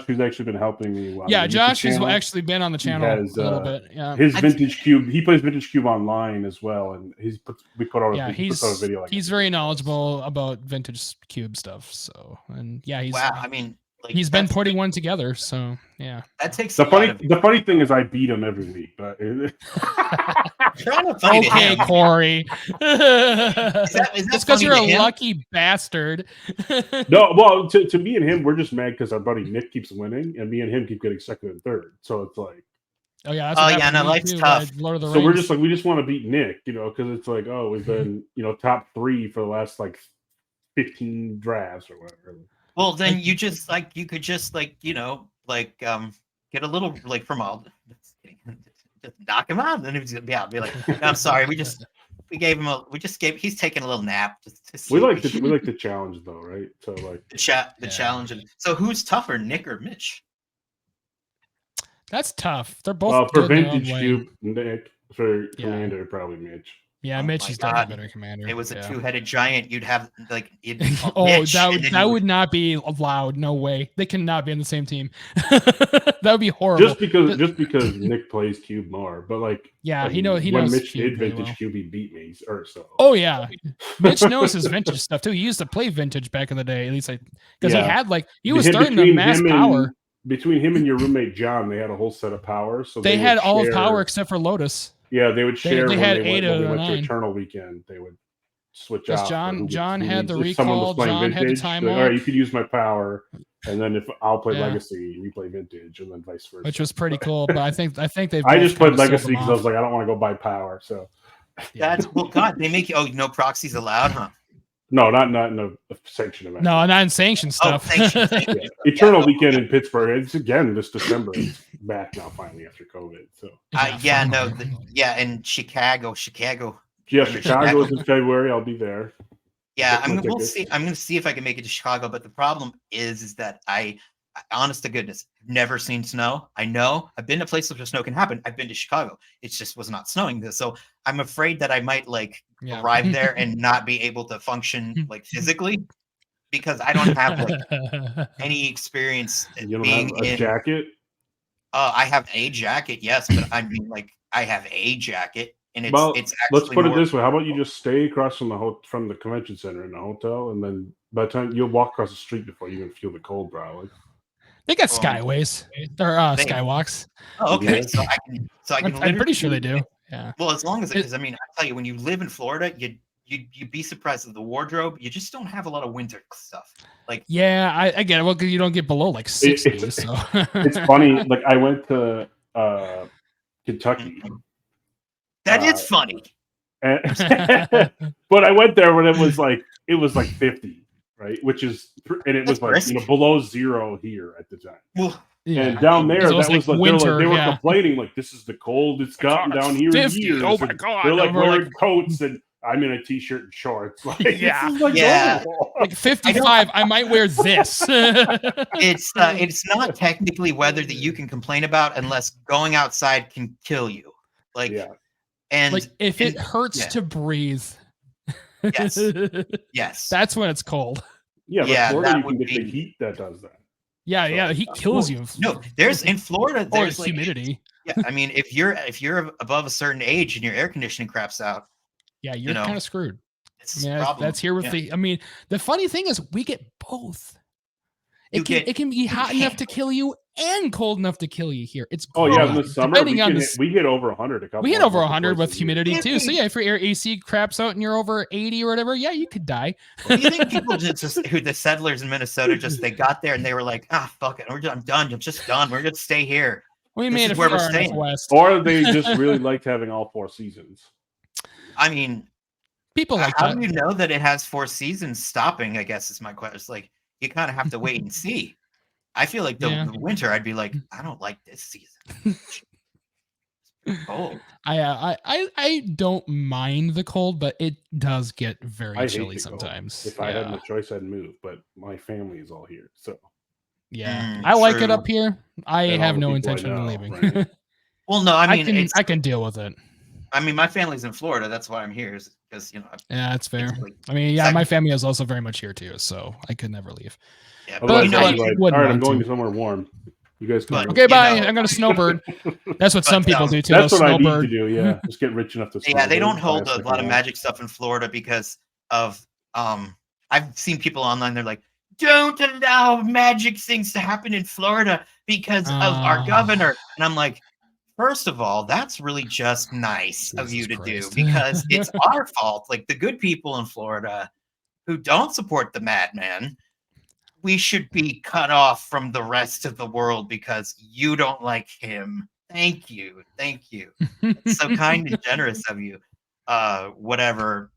who's actually been helping me. Yeah, Josh has actually been on the channel a little bit. Yeah, his Vintage Cube. He plays Vintage Cube online as well, and he puts out a video. Like he's very knowledgeable about Vintage Cube stuff. So and yeah, I mean, like, he's been putting one together. So yeah, that takes the funny thing is I beat him every week, but. Okay, Corey. Is that just because you're a lucky bastard. No, well, to me and him, we're just mad because our buddy Nick keeps winning, and me and him keep getting second and third. So it's like, oh yeah, no, life's tough. Lord of the so Rings. we're just like, we just want to beat Nick, because it's like, oh, we've been top 3 for the last like 15 drafts or whatever. Well, then you could just get a little like from all. Just knock him out, and then he's gonna be like, no, "I'm sorry, he's taking a little nap." We like the challenge though, right? So like the challenge. So who's tougher, Nick or Mitch? That's tough. They're both for Vintage Cube, Nick. For Commander, probably Mitch. Yeah, Mitch is definitely better commander. It was a two-headed giant. You'd have like that would not be allowed. No way. They cannot be on the same team. That would be horrible. Just because Nick plays Cube more, but like he knows. When Mitch did Vintage Cube, he beat me. So. Oh yeah, Mitch knows his Vintage stuff too. He used to play Vintage back in the day, at least because he was starting to mass power. Between him and your roommate John, they had a whole set of power. So they had all of power except for Lotus. Yeah, they would share. They had 8 when they of went 9. to Eternal Weekend. They would switch out. John had the recall. John had the time off. All right, you could use my power, and then if I'll play Legacy, you play Vintage, and then vice versa. Which was pretty cool. But I think they've. I just played Legacy because I was like, I don't want to go buy power. So that's God. They make you. No proxies allowed, huh? No, not in a sanctioned event. No, not in sanctioned stuff. Eternal Weekend in Pittsburgh. It's again this December. It's back now finally after COVID. So and Chicago. Yeah, Chicago is in February. I'll be there. Yeah, we'll see. I'm going to see if I can make it to Chicago. But the problem is that I honest to goodness, never seen snow. I know I've been to places where snow can happen. I've been to Chicago. It just was not snowing. So I'm afraid that I might arrive there and not be able to function physically because I don't have any experience. You don't have a jacket? I have a jacket, yes, but I mean I have a jacket. And it's actually let's put it this way. How about you just stay across from the convention center in the hotel, and then by the time you'll walk across the street before you can feel the cold, bro. They got skyways or skywalks. Oh, okay. Yeah. So I can. I'm pretty sure they do. Yeah. Well, as long as because I tell you, when you live in Florida, you'd be surprised at the wardrobe. You just don't have a lot of winter stuff. Yeah, I get it. Well, because you don't get below 60. So it's funny. Like I went to Kentucky. That is funny. But I went there when it was like 50, right? Which is, and it was below 0 here at the time. Well, and down there, that was winter. They were complaining this is the cold it's gotten down here 50. in years. Oh my god! They're wearing coats, and I'm in a t-shirt and shorts. Like 55. I might wear this. It's not technically weather that you can complain about unless going outside can kill you. And if it hurts to breathe. Yes. That's when it's cold. Yeah, Florida, you can get the heat that does that. Yeah, the heat kills you. No, there's in Florida there's humidity. Yeah, I mean if you're above a certain age and your air conditioning craps out, yeah, you're kind of screwed. That's here with the funny thing is we get both. It can be hot enough to kill you and cold enough to kill you here. It's in the summer we hit over 100 a couple. We hit over 100 with humidity too. So if your AC craps out and you're over 80 or whatever, you could die. Do you think people the settlers in Minnesota they got there and they were like, fuck it, I'm done. I'm just done. We're gonna stay here. We made it where we're staying. West. Or they just really liked having all 4 seasons. I mean, people like how that. do you know that it has 4 seasons stopping? I guess is my question. It's you kind of have to wait and see. I feel like the winter, I'd be like, I don't like this season. Cold. I don't mind the cold, but it does get very chilly sometimes. If I had no choice, I'd move. But my family is all here, so I like it up here. I have no intention of leaving. Right? Well, no, I mean, I can deal with it. I mean, my family's in Florida. That's why I'm here, because Yeah, that's fair. basically- I mean, yeah, my family is also very much here too, so I could never leave. yeah, But But you know what? like, wouldn't all right, I'm want going to. to somewhere warm. You guys can. But- Okay, You bye. know- I'm gonna snowbird. That's what some But, people do too. That's they'll what I need snowbird. to do. Yeah, just get rich enough to. Yeah, they don't snowboard, hold buy a lot of sticker magic stuff in Florida because of I've seen people online, they're like, don't allow magic things to happen in Florida because of our governor. And I'm like, first of all, that's really just nice of you to do, Christ. because it's our fault. Like, the good people in Florida who don't support the madman, we should be cut off from the rest of the world because you don't like him. Thank you. Thank you. It's so kind and generous of you. Whatever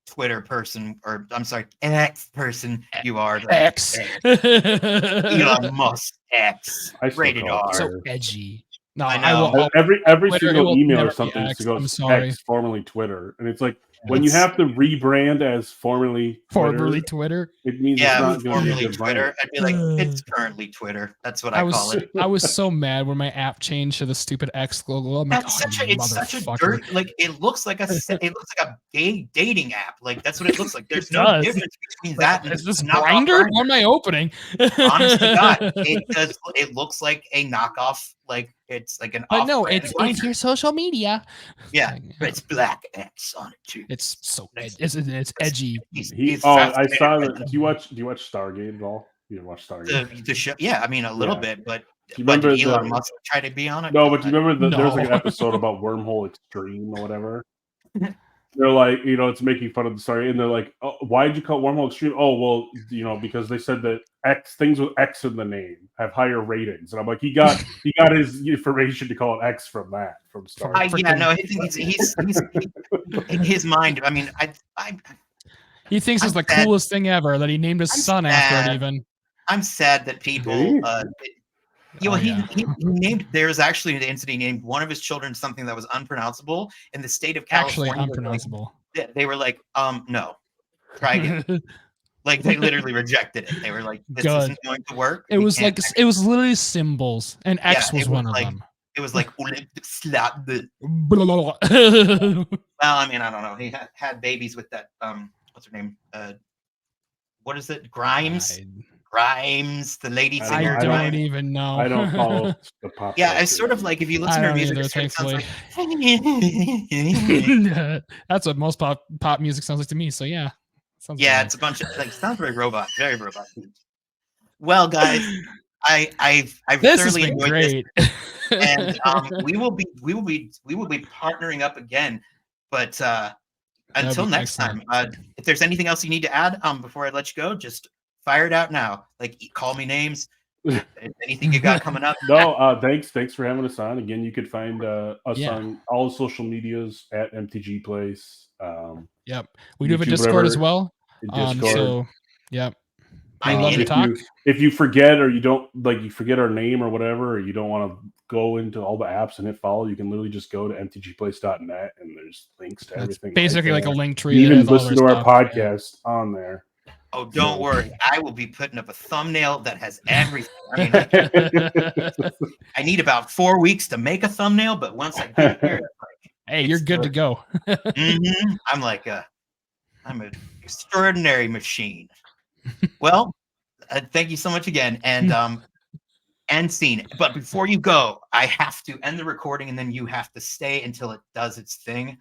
Twitter person, or I'm sorry, X person you are. X. Elon Musk X. I still Rated call it R. So Twitter. edgy. No, I I know. will. Every Twitter, it single will email never or be something X, goes I'm sorry. X, formerly Twitter, and it's like when you It's have to rebrand as formerly formerly Twitter, Twitter. it means Yeah, it's not going to be a formerly good Twitter. brand. I'd be like, it's currently Twitter. That's what I call it. I was so mad when my app changed to the stupid X logo. I'm like, That's oh, it's such a motherfucker. dirt. Like, it looks like a gay dating app. Like, that's what it looks like. There's It no does. difference between that and Is this knockoff Grinder? Grindr. What am I opening? Honest to God, it does. It looks like a knockoff. Like, it's like an. But no, off-brand it's Grindr. your social media. Yeah, Like, but it's black X on it too. it's so it's edgy. He's I fascinated saw by that. Do you watch Stargate at all? You didn't watch Stargate? the show. Yeah, I mean, a little Yeah. bit, but you did remember Elon the- Musk try to be on it? No, but do you remember there was like an No. episode about Wormhole Extreme or whatever? They're like, it's making fun of the story, and they're like, oh, why did you call it Wormhole Extreme? Oh, well, because they said that things with X in the name have higher ratings, and I'm like, he got his information to call it X from Stargate. Yeah, no, he's in his mind. I mean, He thinks it's I'm the sad. coolest thing ever that he named his I'm son after it. sad. Even I'm sad that people. He named. There's actually an incident. He named one of his children something that was unpronounceable in the state of actually California. unpronounceable. They were like, no, try again. Like, they literally rejected it. They were like, this Good. isn't going to work. It was like it was literally symbols, and X Yeah, was it one was of like- them. It was like, well, Blah. I mean, I don't know. He had babies with that. What's her name? What is it? Grimes. Grimes, the lady I singer. I don't Grimes. even know. I don't follow the pop. Yeah, culture. it's sort of like if you listen I to her don't music, either, it sort of sounds thankfully. like. That's what most pop music sounds like to me. So yeah, sounds Yeah, good. it's a bunch of sounds very robot, very robot. Well, guys, I've This has thoroughly been enjoyed great. this, and we will be partnering up again. But until be next excellent. time, if there's anything else you need to add, before I let you go, just fire it out now. Like, call me names. Anything you got coming up? No, thanks for having us on. Again, you could find us Yeah. on all social medias at MTG Place. Yep, we do have a YouTube, Discord as whatever, well. Discord. So yep, I'm we love in to it. talk. If you forget or you don't you forget our name or whatever, or you don't want to go into all the apps and hit follow, you can literally just go to mtgplace.net and there's links to That's everything. basically right like a there. link tree. You that even has all listen their to our stuff. podcast on there. Oh, don't worry. I will be putting up a thumbnail that has everything. I mean, I need about 4 weeks to make a thumbnail, but once I get here, Hey, you're good to go. I'm like I'm an extraordinary machine. Well, thank you so much again, and end scene. But before you go, I have to end the recording, and then you have to stay until it does its thing.